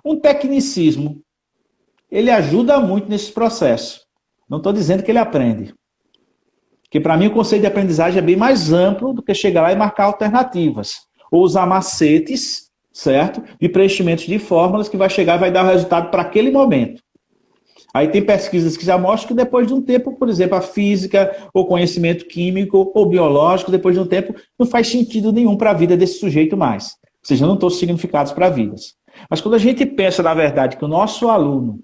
um tecnicismo, ele ajuda muito nesse processo. Não estou dizendo que ele aprende. Porque, para mim, o conceito de aprendizagem é bem mais amplo do que chegar lá e marcar alternativas. Ou usar macetes, certo? De preenchimentos de fórmulas que vai chegar e vai dar o resultado para aquele momento. Aí tem pesquisas que já mostram que depois de um tempo, por exemplo, a física, ou conhecimento químico, ou biológico, depois de um tempo, não faz sentido nenhum para a vida desse sujeito mais. Ou seja, não estão significados para vidas. Mas quando a gente pensa, na verdade, que o nosso aluno,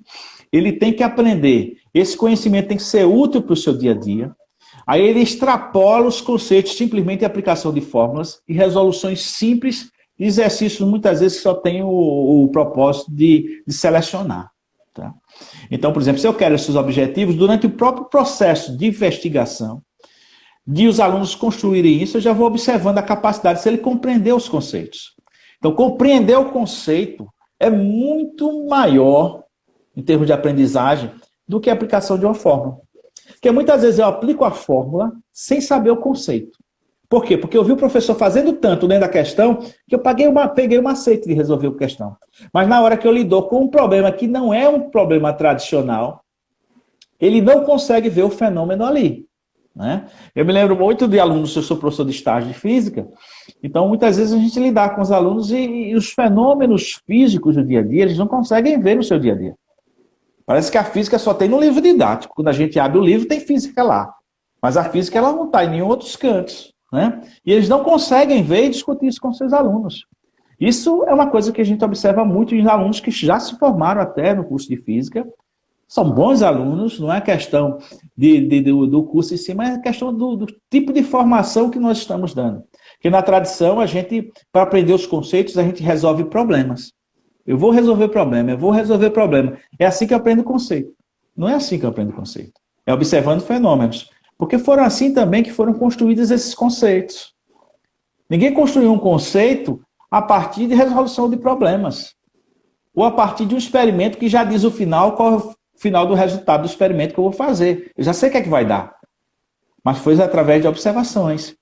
ele tem que aprender, esse conhecimento tem que ser útil para o seu dia a dia, aí ele extrapola os conceitos simplesmente em aplicação de fórmulas e resoluções simples, exercícios muitas vezes que só têm o propósito de selecionar. Tá? Então, por exemplo, se eu quero esses objetivos, durante o próprio processo de investigação, de os alunos construírem isso, eu já vou observando a capacidade, se ele compreender os conceitos. Então, compreender o conceito é muito maior, em termos de aprendizagem, do que a aplicação de uma fórmula. Porque muitas vezes eu aplico a fórmula sem saber o conceito. Por quê? Porque eu vi o professor fazendo tanto dentro da questão que eu peguei o macete de resolver a questão. Mas na hora que eu lido com um problema que não é um problema tradicional, ele não consegue ver o fenômeno ali. Né? Eu me lembro muito de alunos, eu sou professor de estágio de física, então muitas vezes a gente lidar com os alunos e os fenômenos físicos do dia a dia, eles não conseguem ver no seu dia a dia. Parece que a física só tem no livro didático. Quando a gente abre o livro, tem física lá. Mas a física ela não está em nenhum outros cantos. Né? E eles não conseguem ver e discutir isso com seus alunos. Isso é uma coisa que a gente observa muito em alunos que já se formaram até no curso de física. São bons alunos, não é questão do curso em si, mas é questão do tipo de formação que nós estamos dando. Porque na tradição, para aprender os conceitos, a gente resolve problemas. Eu vou resolver problema, eu vou resolver problema. É assim que eu aprendo conceito. Não é assim que eu aprendo conceito. É observando fenômenos. Porque foram assim também que foram construídos esses conceitos. Ninguém construiu um conceito a partir de resolução de problemas. Ou a partir de um experimento que já diz o final, qual é o final do resultado do experimento que eu vou fazer. Eu já sei o que é que vai dar. Mas foi através de observações.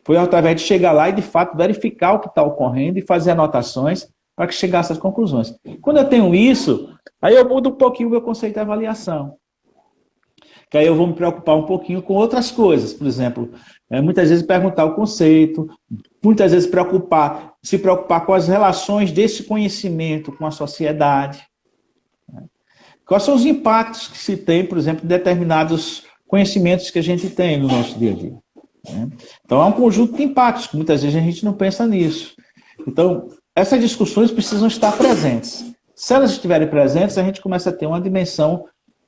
Foi através de chegar lá e, de fato, verificar o que está ocorrendo e fazer anotações para que chegasse às conclusões. Quando eu tenho isso, aí eu mudo um pouquinho o meu conceito de avaliação. Que aí eu vou me preocupar um pouquinho com outras coisas. Por exemplo, muitas vezes perguntar o conceito, muitas vezes se preocupar com as relações desse conhecimento com a sociedade. Quais são os impactos que se tem, por exemplo, em determinados conhecimentos que a gente tem no nosso dia a dia. Então, é um conjunto de impactos, que muitas vezes a gente não pensa nisso. Então, essas discussões precisam estar presentes. Se elas estiverem presentes, a gente começa a ter uma dimensão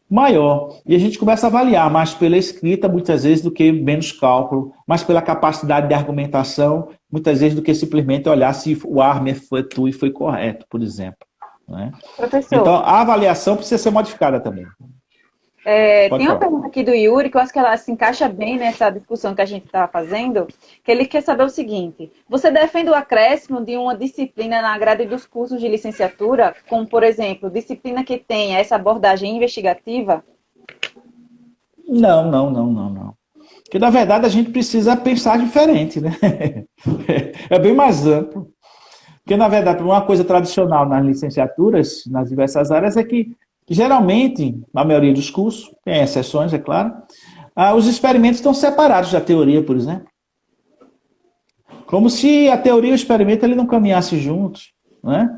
maior. E a gente começa a avaliar mais pela escrita, muitas vezes, do que menos cálculo, mais pela capacidade de argumentação, muitas vezes, do que simplesmente olhar se o arme foi correto, por exemplo. Né? Professor, então, a avaliação precisa ser modificada também. Tem uma pergunta aqui do Yuri, que eu acho que ela se encaixa bem nessa discussão que a gente está fazendo, que ele quer saber o seguinte: você defende o acréscimo de uma disciplina na grade dos cursos de licenciatura, como, por exemplo, disciplina que tenha essa abordagem investigativa? Não. Porque, na verdade, a gente precisa pensar diferente, né? É bem mais amplo. Porque, na verdade, uma coisa tradicional nas licenciaturas, nas diversas áreas, é que, geralmente, na maioria dos cursos, tem exceções, é claro, os experimentos estão separados da teoria, por exemplo. Como se a teoria e o experimento ele não caminhassem juntos, né?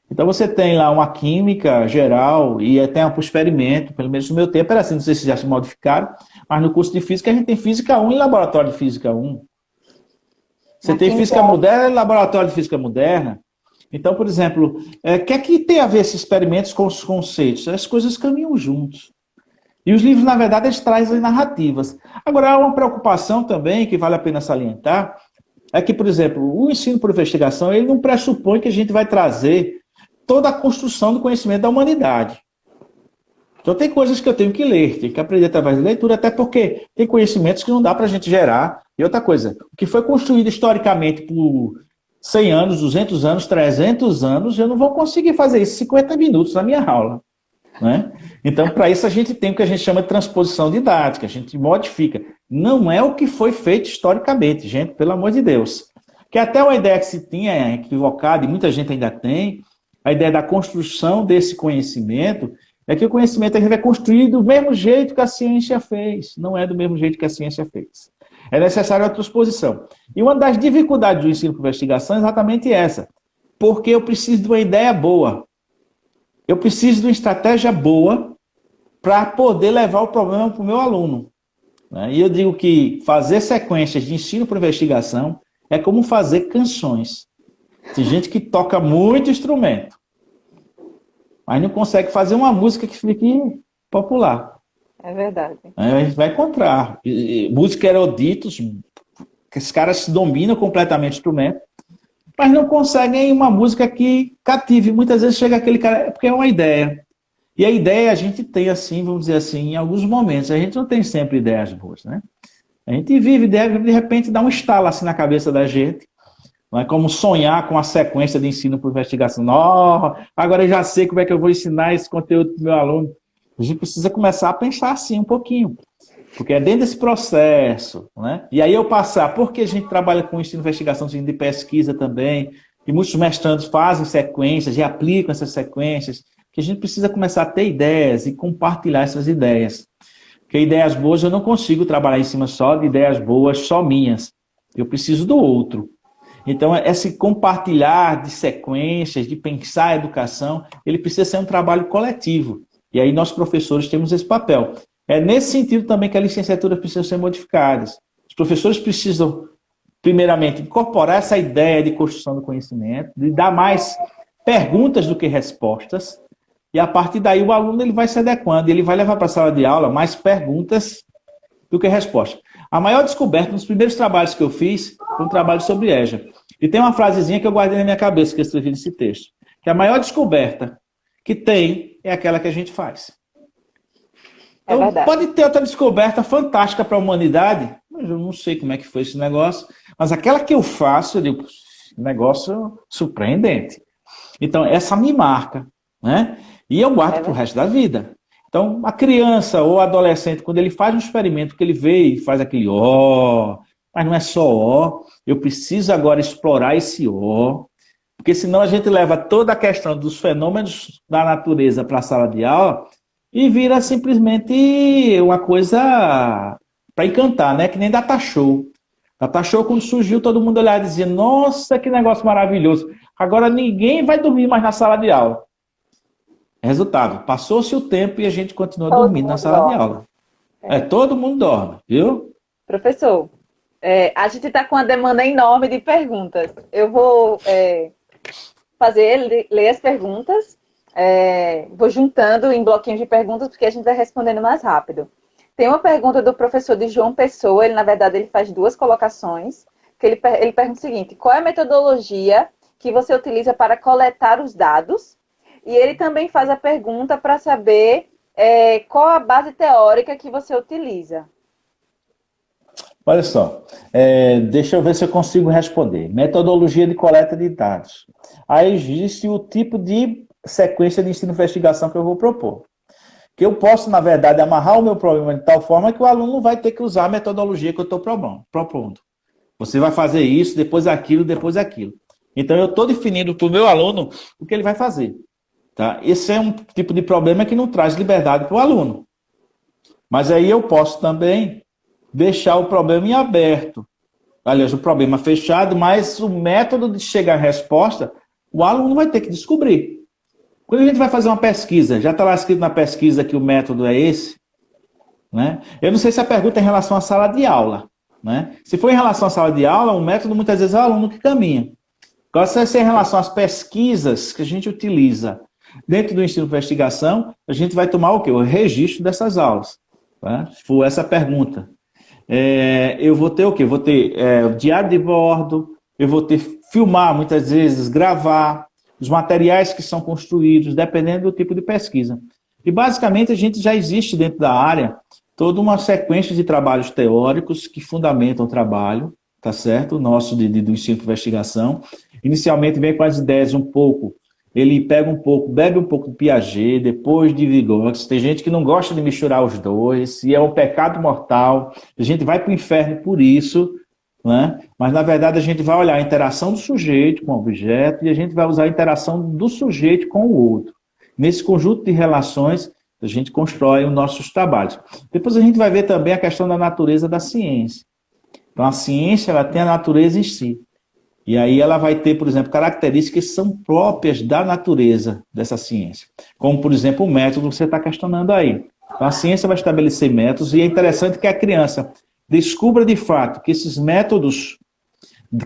Então, você tem lá uma química geral e até um experimento, pelo menos no meu tempo era assim, não sei se já se modificaram, mas no curso de física a gente tem física 1 e laboratório de física 1. Você tem física moderna e laboratório de física moderna. Então, por exemplo, o que é que tem a ver esses experimentos com os conceitos? As coisas caminham juntos. E os livros, na verdade, eles trazem narrativas. Agora, há uma preocupação também, que vale a pena salientar, é que, por exemplo, o ensino por investigação, ele não pressupõe que a gente vai trazer toda a construção do conhecimento da humanidade. Então, tem coisas que eu tenho que ler, tenho que aprender através da leitura, até porque tem conhecimentos que não dá para a gente gerar. E outra coisa, o que foi construído historicamente por 100 anos, 200 anos, 300 anos, eu não vou conseguir fazer isso em 50 minutos na minha aula. Né? Então, para isso, a gente tem o que a gente chama de transposição didática, a gente modifica. Não é o que foi feito historicamente, gente, pelo amor de Deus. Que até uma ideia que se tinha equivocada, e muita gente ainda tem, a ideia da construção desse conhecimento, é que o conhecimento a gente vai construir do mesmo jeito que a ciência fez. Não é do mesmo jeito que a ciência fez. É necessária a transposição. E uma das dificuldades do ensino por investigação é exatamente essa. Porque eu preciso de uma ideia boa. Eu preciso de uma estratégia boa para poder levar o problema para o meu aluno. E eu digo que fazer sequências de ensino por investigação é como fazer canções. Tem gente que toca muito instrumento, mas não consegue fazer uma música que fique popular. É verdade. A gente vai encontrar músicos eruditos, que esses caras dominam completamente o instrumento, mas não conseguem uma música que cative. Muitas vezes chega aquele cara, porque é uma ideia. E a ideia a gente tem assim, vamos dizer assim, em alguns momentos. A gente não tem sempre ideias boas, né? A gente vive ideia, de repente dá um estalo assim na cabeça da gente. Não é como sonhar com a sequência de ensino por investigação. Oh, agora eu já sei como é que eu vou ensinar esse conteúdo para o meu aluno. A gente precisa começar a pensar assim um pouquinho. Porque é dentro desse processo, né? E aí eu passar, porque a gente trabalha com ensino de investigação, de pesquisa também, e muitos mestrandos fazem sequências e aplicam essas sequências, que a gente precisa começar a ter ideias e compartilhar essas ideias. Porque ideias boas eu não consigo trabalhar em cima só de ideias boas, só minhas. Eu preciso do outro. Então, esse compartilhar de sequências, de pensar a educação, ele precisa ser um trabalho coletivo. E aí nós, professores, temos esse papel. É nesse sentido também que a licenciatura precisa ser modificada. Os professores precisam, primeiramente, incorporar essa ideia de construção do conhecimento, de dar mais perguntas do que respostas, e a partir daí o aluno ele vai se adequando, ele vai levar para a sala de aula mais perguntas do que respostas. A maior descoberta, nos primeiros trabalhos que eu fiz, foi um trabalho sobre EJA. E tem uma frasezinha que eu guardei na minha cabeça, que eu escrevi nesse texto, que a maior descoberta que tem é aquela que a gente faz. Então, pode ter outra descoberta fantástica para a humanidade, mas eu não sei como é que foi esse negócio, mas aquela que eu faço, eu digo, negócio surpreendente. Então, essa me marca, né? E eu guardo para o resto da vida. Então, a criança ou adolescente, quando ele faz um experimento, que ele vê e faz aquele ó, mas não é só ó, eu preciso agora explorar esse ó, porque senão a gente leva toda a questão dos fenômenos da natureza para a sala de aula e vira simplesmente uma coisa para encantar, né? Que nem data show. Data show, quando surgiu, todo mundo olhava e dizia, nossa, que negócio maravilhoso. Agora ninguém vai dormir mais na sala de aula. Resultado, passou-se o tempo e a gente continua dormindo na sala de aula. Todo mundo dorme, viu? Professor, a gente está com uma demanda enorme de perguntas. Eu vou ler as perguntas, vou juntando em bloquinhos de perguntas, porque a gente vai respondendo mais rápido. Tem uma pergunta do professor de João Pessoa, na verdade ele faz 2 colocações, que ele pergunta o seguinte: qual é a metodologia que você utiliza para coletar os dados? E ele também faz a pergunta para saber qual a base teórica que você utiliza. Olha só, deixa eu ver se eu consigo responder. Metodologia de coleta de dados. Aí existe o tipo de sequência de ensino-investigação que eu vou propor. Que eu posso, na verdade, amarrar o meu problema de tal forma que o aluno vai ter que usar a metodologia que eu estou propondo. Você vai fazer isso, depois aquilo, depois aquilo. Então, eu estou definindo para o meu aluno o que ele vai fazer. Tá? Esse é um tipo de problema que não traz liberdade para o aluno. Mas aí eu posso também deixar o problema em aberto. Aliás, o problema fechado, mas o método de chegar à resposta, o aluno vai ter que descobrir. Quando a gente vai fazer uma pesquisa, já está lá escrito na pesquisa que o método é esse, né? Eu não sei se a pergunta é em relação à sala de aula, né? Se for em relação à sala de aula, o método muitas vezes é o aluno que caminha. Agora, se é em relação às pesquisas que a gente utiliza dentro do ensino de investigação, a gente vai tomar o quê? O registro dessas aulas. Tá? Se for essa pergunta. Eu vou ter o quê? Vou ter o diário de bordo, eu vou ter filmar, muitas vezes, gravar os materiais que são construídos, dependendo do tipo de pesquisa. E, basicamente, a gente já existe dentro da área toda uma sequência de trabalhos teóricos que fundamentam o trabalho, tá certo? O nosso do ensino de investigação. Inicialmente, vem com as ideias um pouco, ele pega um pouco, bebe um pouco de Piaget, depois de Vygotsky. Tem gente que não gosta de misturar os dois, e é um pecado mortal. A gente vai para o inferno por isso, né? Mas, na verdade, a gente vai olhar a interação do sujeito com o objeto e a gente vai usar a interação do sujeito com o outro. Nesse conjunto de relações, a gente constrói os nossos trabalhos. Depois a gente vai ver também a questão da natureza da ciência. Então, a ciência ela tem a natureza em si. E aí ela vai ter, por exemplo, características que são próprias da natureza dessa ciência. Como, por exemplo, o método que você está questionando aí. Então, a ciência vai estabelecer métodos e é interessante que a criança descubra de fato que esses métodos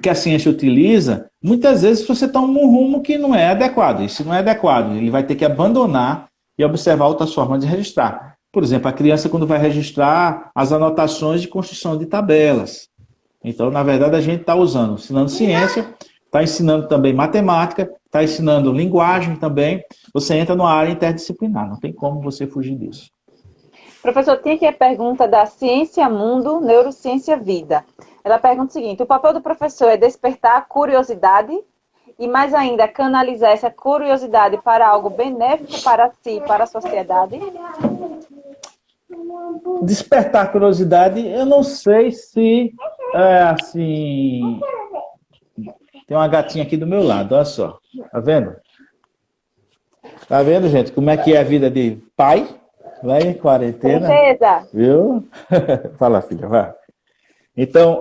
que a ciência utiliza, muitas vezes você toma um rumo que não é adequado. E se não é adequado, ele vai ter que abandonar e observar outras formas de registrar. Por exemplo, a criança quando vai registrar as anotações de construção de tabelas. Então, na verdade, a gente está ensinando ciência, está ensinando também matemática, está ensinando linguagem também. Você entra numa área interdisciplinar, não tem como você fugir disso. Professor, tem aqui a pergunta da Ciência Mundo, Neurociência Vida. Ela pergunta o seguinte: o papel do professor é despertar a curiosidade e, mais ainda, canalizar essa curiosidade para algo benéfico para si e para a sociedade? Despertar a curiosidade, eu não sei se assim. Tem uma gatinha aqui do meu lado, olha só. Tá vendo? Tá vendo, gente? Como é que é a vida de pai? Vai em quarentena. Princesa. Viu? Fala, filha, vai. Então,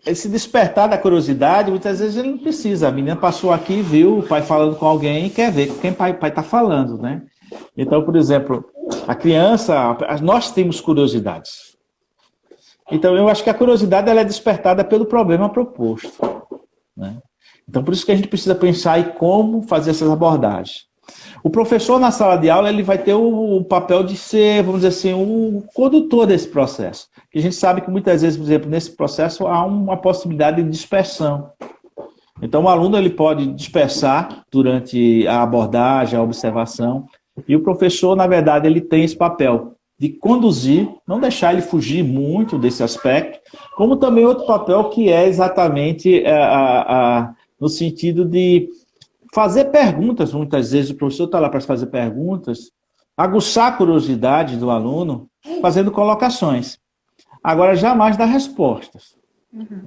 esse despertar da curiosidade, muitas vezes ele não precisa. A menina passou aqui e viu o pai falando com alguém e quer ver com quem o pai está falando, né? Então, por exemplo, a criança, nós temos curiosidades. Então, eu acho que a curiosidade ela é despertada pelo problema proposto, né? Então, por isso que a gente precisa pensar em como fazer essas abordagens. O professor, na sala de aula, ele vai ter o papel de ser, vamos dizer assim, o condutor desse processo. E a gente sabe que muitas vezes, por exemplo, nesse processo há uma possibilidade de dispersão. Então, o aluno ele pode dispersar durante a abordagem, a observação, e o professor, na verdade, ele tem esse papel de conduzir, não deixar ele fugir muito desse aspecto, como também outro papel que é exatamente no sentido de fazer perguntas. Muitas vezes o professor está lá para fazer perguntas, aguçar a curiosidade do aluno, fazendo colocações. Agora, jamais dar respostas.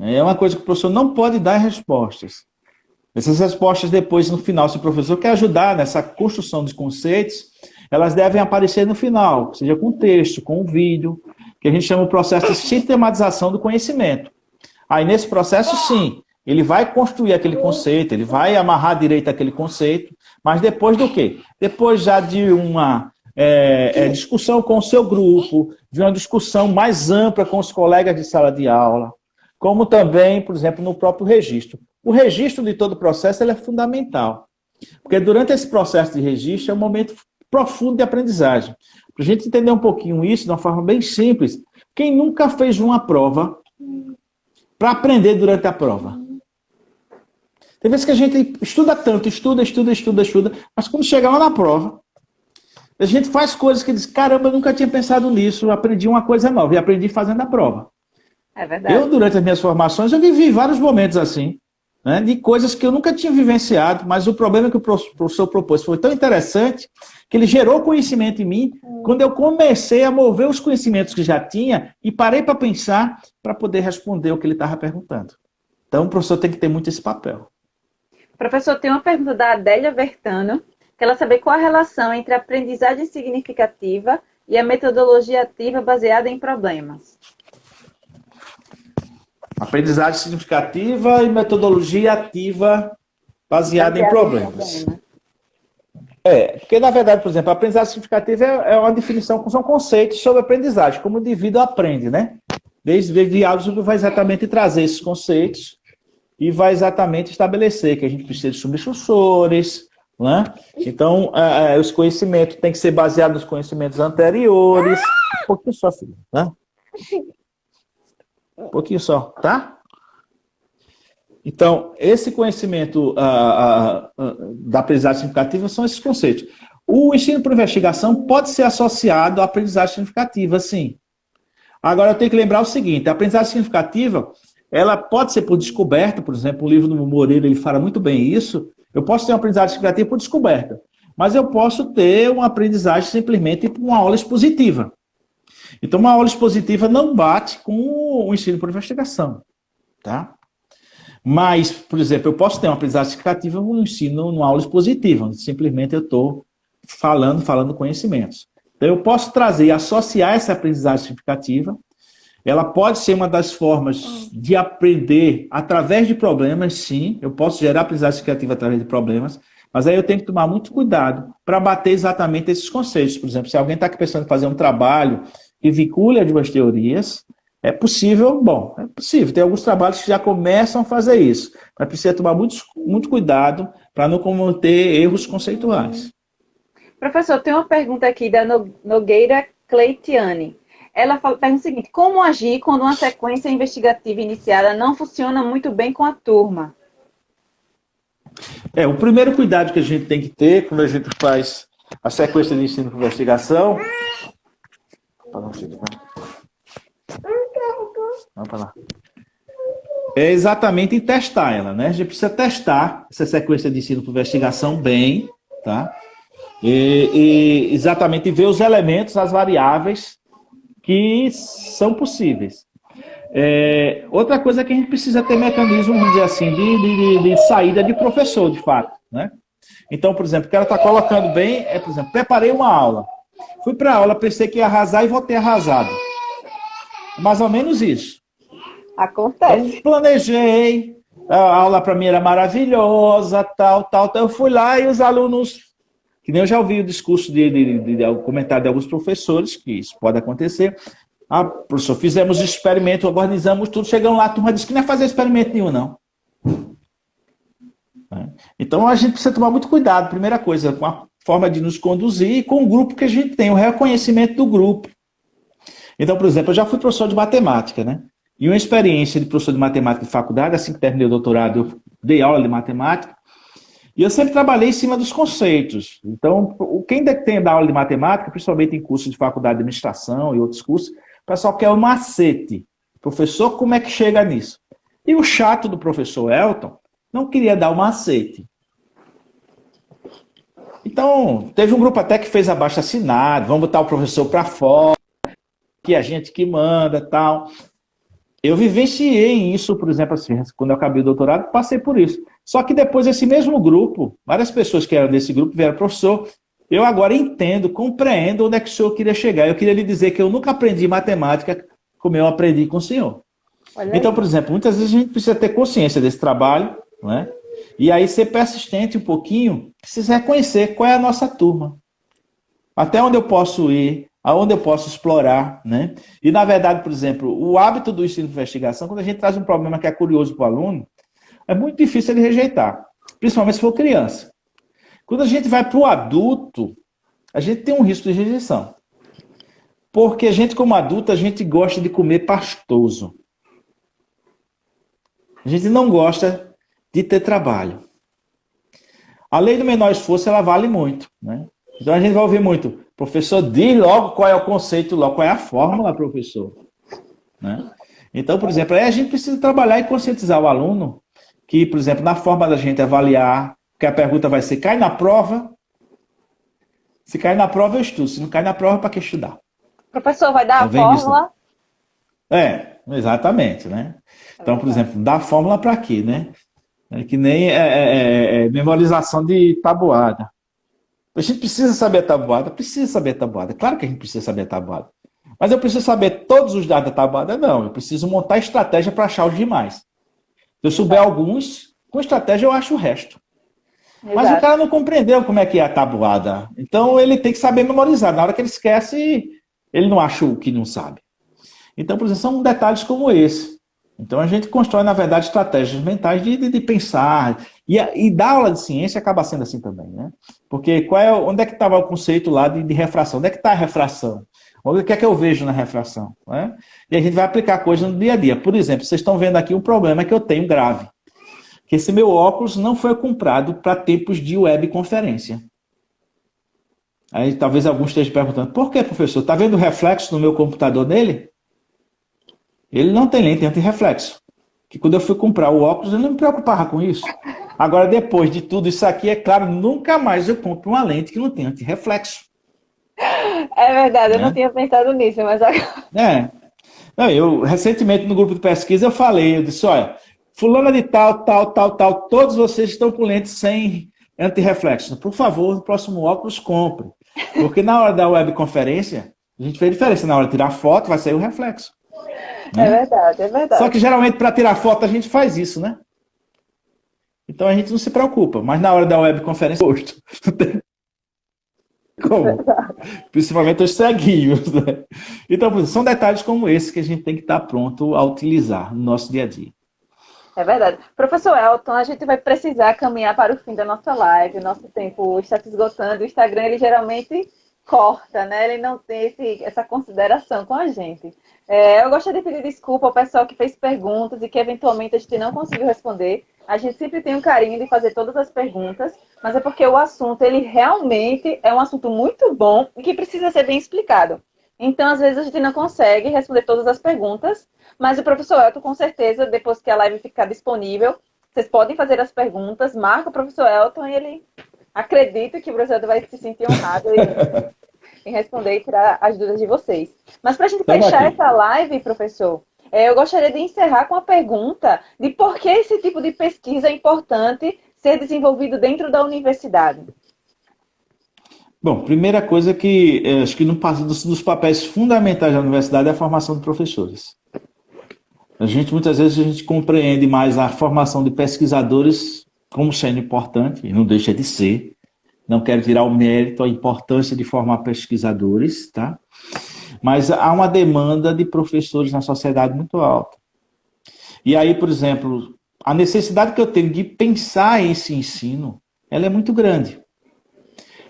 É uma coisa que o professor não pode dar respostas. Essas respostas depois, no final, se o professor quer ajudar nessa construção dos conceitos, elas devem aparecer no final, seja com texto, com vídeo, que a gente chama o processo de sistematização do conhecimento. Aí, nesse processo, sim, ele vai construir aquele conceito, ele vai amarrar direito aquele conceito, mas depois do quê? Depois já de uma discussão com o seu grupo, de uma discussão mais ampla com os colegas de sala de aula, como também, por exemplo, no próprio registro. O registro de todo o processo ele é fundamental, porque durante esse processo de registro é um momento profundo de aprendizagem. Para a gente entender um pouquinho isso de uma forma bem simples, quem nunca fez uma prova para aprender durante a prova? Tem vezes que a gente estuda tanto, estuda, mas quando chega lá na prova, a gente faz coisas que diz, caramba, eu nunca tinha pensado nisso, eu aprendi uma coisa nova, e aprendi fazendo a prova. É verdade. Eu, durante as minhas formações, eu vivi vários momentos assim, né, de coisas que eu nunca tinha vivenciado, mas o problema que o professor propôs foi tão interessante que ele gerou conhecimento em mim, quando eu comecei a mover os conhecimentos que já tinha e parei para pensar para poder responder o que ele estava perguntando. Então, o professor tem que ter muito esse papel. Professor, tem uma pergunta da Adélia Vertano, que ela saber qual a relação entre a aprendizagem significativa e a metodologia ativa baseada em problemas. Aprendizagem significativa e metodologia ativa baseada em problemas. Porque, na verdade, por exemplo, a aprendizagem significativa é uma definição, são conceitos sobre aprendizagem, como o indivíduo aprende, né? Desde Diálogo vai exatamente trazer esses conceitos e vai exatamente estabelecer que a gente precisa de substitutores, né? Então, os conhecimentos têm que ser baseados nos conhecimentos anteriores. Um pouquinho só, filho, né? Um pouquinho só, tá? Então, esse conhecimento da aprendizagem significativa são esses conceitos. O ensino por investigação pode ser associado à aprendizagem significativa, sim. Agora, eu tenho que lembrar o seguinte, a aprendizagem significativa, ela pode ser por descoberta, por exemplo, o livro do Moreira, ele fala muito bem isso. Eu posso ter uma aprendizagem significativa por descoberta, mas eu posso ter uma aprendizagem simplesmente por uma aula expositiva. Então, uma aula expositiva não bate com o ensino por investigação, tá? Mas, por exemplo, eu posso ter uma aprendizagem significativa no ensino, numa aula expositiva, onde simplesmente eu estou falando conhecimentos. Então, eu posso trazer e associar essa aprendizagem significativa. Ela pode ser uma das formas de aprender através de problemas, sim. Eu posso gerar aprendizagem significativa através de problemas, mas aí eu tenho que tomar muito cuidado para bater exatamente esses conceitos. Por exemplo, se alguém está aqui pensando em fazer um trabalho que vincule as duas teorias, é possível, tem alguns trabalhos que já começam a fazer isso, mas precisa tomar muito cuidado para não cometer erros conceituais. Professor, tem uma pergunta aqui da Nogueira Cleitiane. Ela pergunta o seguinte, como agir quando uma sequência investigativa iniciada não funciona muito bem com a turma? O primeiro cuidado que a gente tem que ter quando a gente faz a sequência de ensino por investigação... Vamos para lá. É exatamente em testar ela, né? A gente precisa testar essa sequência de ensino por investigação bem, tá? E exatamente ver os elementos, as variáveis que são possíveis. Outra coisa é que a gente precisa ter mecanismo, vamos dizer assim, de saída de professor, de fato, né? Então, por exemplo, o cara está colocando bem, por exemplo, preparei uma aula. Fui para a aula, pensei que ia arrasar e voltei arrasado. Mais ou menos isso. Acontece. Eu planejei, a aula para mim era maravilhosa, tal. Eu fui lá e os alunos, que nem eu já ouvi o discurso o comentário de alguns professores, que isso pode acontecer. Professor, fizemos experimento, organizamos tudo, chegamos lá, a turma disse que não ia fazer experimento nenhum, não. Então a gente precisa tomar muito cuidado, primeira coisa, com a forma de nos conduzir e com o grupo que a gente tem, o reconhecimento do grupo. Então, por exemplo, eu já fui professor de matemática, né? E uma experiência de professor de matemática de faculdade, assim que terminei o doutorado, eu dei aula de matemática, e eu sempre trabalhei em cima dos conceitos. Então, quem tem da aula de matemática, principalmente em cursos de faculdade de administração e outros cursos, o pessoal quer o macete. Professor, como é que chega nisso? E o chato do professor Elton não queria dar o macete. Então, teve um grupo até que fez abaixo-assinado, vamos botar o professor para fora, que a gente que manda, tal. Eu vivenciei isso, por exemplo, assim, quando eu acabei o doutorado, passei por isso. Só que depois esse mesmo grupo, várias pessoas que eram desse grupo vieram, professor, eu agora entendo, compreendo onde é que o senhor queria chegar. Eu queria lhe dizer que eu nunca aprendi matemática como eu aprendi com o senhor. Então, por exemplo, muitas vezes a gente precisa ter consciência desse trabalho, né? E aí ser persistente um pouquinho, precisa reconhecer qual é a nossa turma. Até onde eu posso ir, aonde eu posso explorar, né? E, na verdade, por exemplo, o hábito do ensino de investigação, quando a gente traz um problema que é curioso para o aluno, é muito difícil ele rejeitar, principalmente se for criança. Quando a gente vai para o adulto, a gente tem um risco de rejeição. Porque a gente, como adulto, a gente gosta de comer pastoso. A gente não gosta de ter trabalho. A lei do menor esforço, ela vale muito, né? Então a gente vai ouvir muito, professor, diz logo qual é o conceito, logo qual é a fórmula, professor. Né? Então, por exemplo, aí a gente precisa trabalhar e conscientizar o aluno que, por exemplo, na forma da gente avaliar, que a pergunta vai ser, cai na prova? Se cai na prova, eu estudo. Se não cai na prova, para que estudar? Professor, vai dar Então, a fórmula? Exatamente, né? Então, por exemplo, dá a fórmula para quê, né? É que nem memorização de tabuada. A gente precisa saber a tabuada? Precisa saber a tabuada. Claro que a gente precisa saber a tabuada. Mas eu preciso saber todos os dados da tabuada? Não. Eu preciso montar estratégia para achar os demais. Se eu souber alguns, com estratégia eu acho o resto. Exato. Mas o cara não compreendeu como é que é a tabuada. Então ele tem que saber memorizar. Na hora que ele esquece, ele não acha o que não sabe. Então, por exemplo, são detalhes como esse. Então a gente constrói, na verdade, estratégias mentais de pensar. E dar aula de ciência acaba sendo assim também, né? Porque onde é que estava o conceito lá de refração? Onde é que está a refração? O que é que eu vejo na refração? Né? E a gente vai aplicar coisas no dia a dia. Por exemplo, vocês estão vendo aqui um problema que eu tenho grave. Que esse meu óculos não foi comprado para tempos de webconferência. Aí talvez alguns estejam perguntando, por que, professor? Está vendo o reflexo no meu computador nele? Ele não tem lente anti-reflexo. Que quando eu fui comprar o óculos, eu não me preocupava com isso. Agora, depois de tudo isso aqui, é claro, nunca mais eu compro uma lente que não tem anti-reflexo. É verdade, eu não tinha pensado nisso, mas agora... Não, eu, recentemente, no grupo de pesquisa, eu disse, olha, fulana de tal, todos vocês estão com lentes sem anti-reflexo. Por favor, no próximo óculos, compre. Porque na hora da webconferência, a gente vê a diferença. Na hora de tirar foto, vai sair o reflexo. É verdade, é verdade. Só que geralmente para tirar foto a gente faz isso, né? Então a gente não se preocupa, mas na hora da webconferência, não tem como. Principalmente os ceguinhos, né? Então, são detalhes como esse que a gente tem que estar pronto a utilizar no nosso dia a dia. É verdade. Professor Elton, a gente vai precisar caminhar para o fim da nossa live, nosso tempo está se esgotando, o Instagram ele geralmente corta, né? Ele não tem essa consideração com a gente. Eu gostaria de pedir desculpa ao pessoal que fez perguntas e que eventualmente a gente não conseguiu responder. A gente sempre tem um carinho de fazer todas as perguntas, mas é porque o assunto, ele realmente é um assunto muito bom e que precisa ser bem explicado. Então, às vezes, a gente não consegue responder todas as perguntas, mas o professor Elton, com certeza, depois que a live ficar disponível, vocês podem fazer as perguntas, marca o professor Elton e ele acredita que o professor Elton vai se sentir honrado em responder e tirar as dúvidas de vocês. Mas para a gente fechar essa live, professor, eu gostaria de encerrar com a pergunta de por que esse tipo de pesquisa é importante ser desenvolvido dentro da universidade. Bom, primeira coisa que acho que dos papéis fundamentais da universidade é a formação de professores. Muitas vezes a gente compreende mais a formação de pesquisadores como sendo importante, e não deixa de ser. Não quero tirar o mérito, a importância de formar pesquisadores, tá? Mas há uma demanda de professores na sociedade muito alta. E aí, por exemplo, a necessidade que eu tenho de pensar esse ensino, ela é muito grande.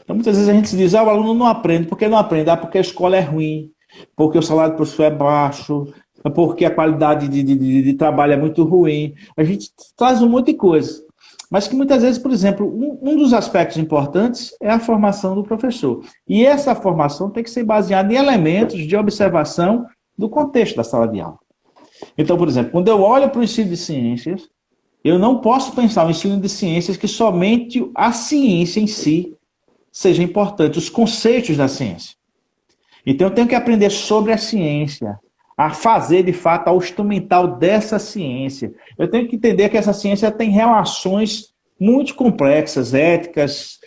Então, muitas vezes a gente diz, o aluno não aprende. Por que não aprende? Porque a escola é ruim, porque o salário do professor é baixo, porque a qualidade de trabalho é muito ruim. A gente traz um monte de coisa. Mas que muitas vezes, por exemplo, um dos aspectos importantes é a formação do professor. E essa formação tem que ser baseada em elementos de observação do contexto da sala de aula. Então, por exemplo, quando eu olho para o ensino de ciências, eu não posso pensar o ensino de ciências que somente a ciência em si seja importante, os conceitos da ciência. Então, eu tenho que aprender sobre a ciência, a fazer, de fato, ao instrumental dessa ciência. Eu tenho que entender que essa ciência tem relações muito complexas, éticas,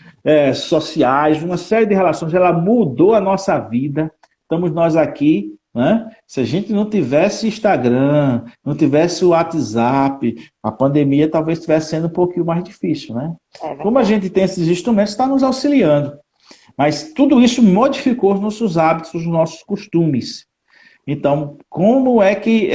sociais, uma série de relações, ela mudou a nossa vida. Estamos nós aqui, né? Se a gente não tivesse Instagram, não tivesse o WhatsApp, a pandemia talvez estivesse sendo um pouquinho mais difícil, né? Como a gente tem esses instrumentos, está nos auxiliando. Mas tudo isso modificou os nossos hábitos, os nossos costumes. Então, como é que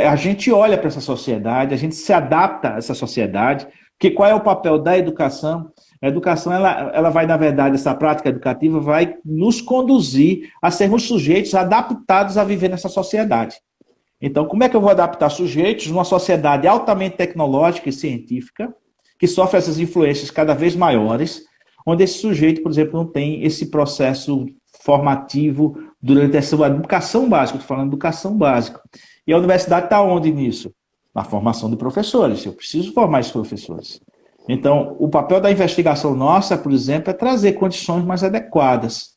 a gente olha para essa sociedade, a gente se adapta a essa sociedade? Porque qual é o papel da educação? A educação, ela vai, na verdade, essa prática educativa vai nos conduzir a sermos sujeitos adaptados a viver nessa sociedade. Então, como é que eu vou adaptar sujeitos numa sociedade altamente tecnológica e científica, que sofre essas influências cada vez maiores, onde esse sujeito, por exemplo, não tem esse processo formativo durante essa educação básica, estou falando de educação básica. E a universidade está onde nisso? Na formação de professores. Eu preciso formar esses professores. Então, o papel da investigação nossa, por exemplo, é trazer condições mais adequadas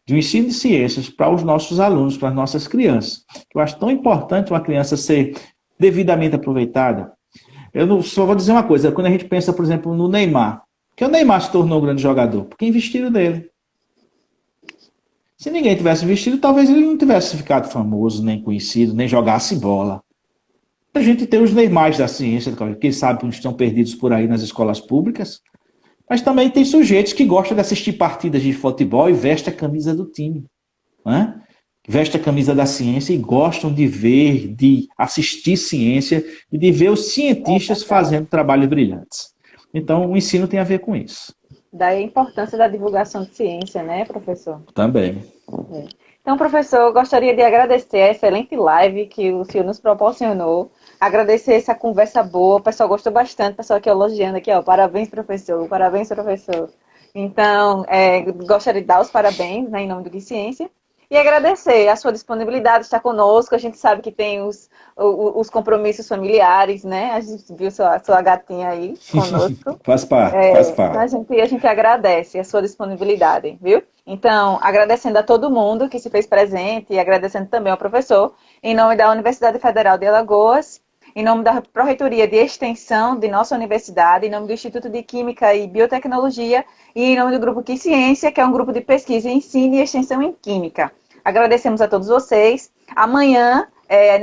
de um ensino de ciências para os nossos alunos, para as nossas crianças. Eu acho tão importante uma criança ser devidamente aproveitada. Só vou dizer uma coisa, quando a gente pensa, por exemplo, no Neymar, que o Neymar se tornou um grande jogador, porque investiram nele. Se ninguém tivesse investido, talvez ele não tivesse ficado famoso, nem conhecido, nem jogasse bola. A gente tem os Neymars da ciência, quem sabe que estão perdidos por aí nas escolas públicas, mas também tem sujeitos que gostam de assistir partidas de futebol e vestem a camisa do time, né? Vestem a camisa da ciência e gostam de ver, de assistir ciência e de ver os cientistas fazendo trabalhos brilhantes. Então, o ensino tem a ver com isso. Daí a importância da divulgação de ciência, né, professor? Também. Então, professor, eu gostaria de agradecer a excelente live que o senhor nos proporcionou. Agradecer essa conversa boa. O pessoal gostou bastante, o pessoal aqui elogiando aqui, ó. Parabéns, professor. Parabéns, professor. Então, gostaria de dar os parabéns, né, em nome do Gui Ciência. E agradecer a sua disponibilidade de estar conosco. A gente sabe que tem os compromissos familiares, né? A gente viu sua gatinha aí conosco. Faz parte. A gente agradece a sua disponibilidade, viu? Então, agradecendo a todo mundo que se fez presente e agradecendo também ao professor, em nome da Universidade Federal de Alagoas, em nome da Pró-Reitoria de Extensão de nossa universidade, em nome do Instituto de Química e Biotecnologia e em nome do Grupo Gui Ciência, que é um grupo de pesquisa, ensino e extensão em Química. Agradecemos a todos vocês. Amanhã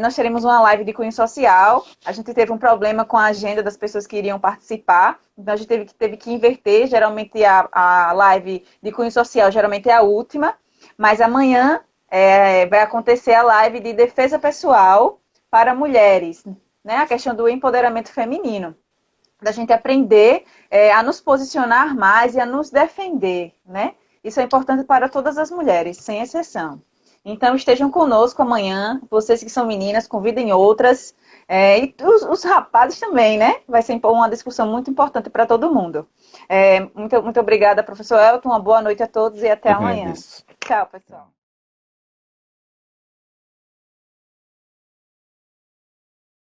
nós teremos uma live de cunho social. A gente teve um problema com a agenda das pessoas que iriam participar, então a gente teve que inverter. Geralmente a live de cunho social geralmente é a última, mas amanhã vai acontecer a live de defesa pessoal para mulheres, né? A questão do empoderamento feminino, da gente aprender a nos posicionar mais e a nos defender, né? Isso é importante para todas as mulheres, sem exceção. Então, estejam conosco amanhã. Vocês que são meninas, convidem outras. E os rapazes também, né? Vai ser uma discussão muito importante para todo mundo. Muito obrigada, professor Elton. Uma boa noite a todos e até amanhã. Tchau, pessoal.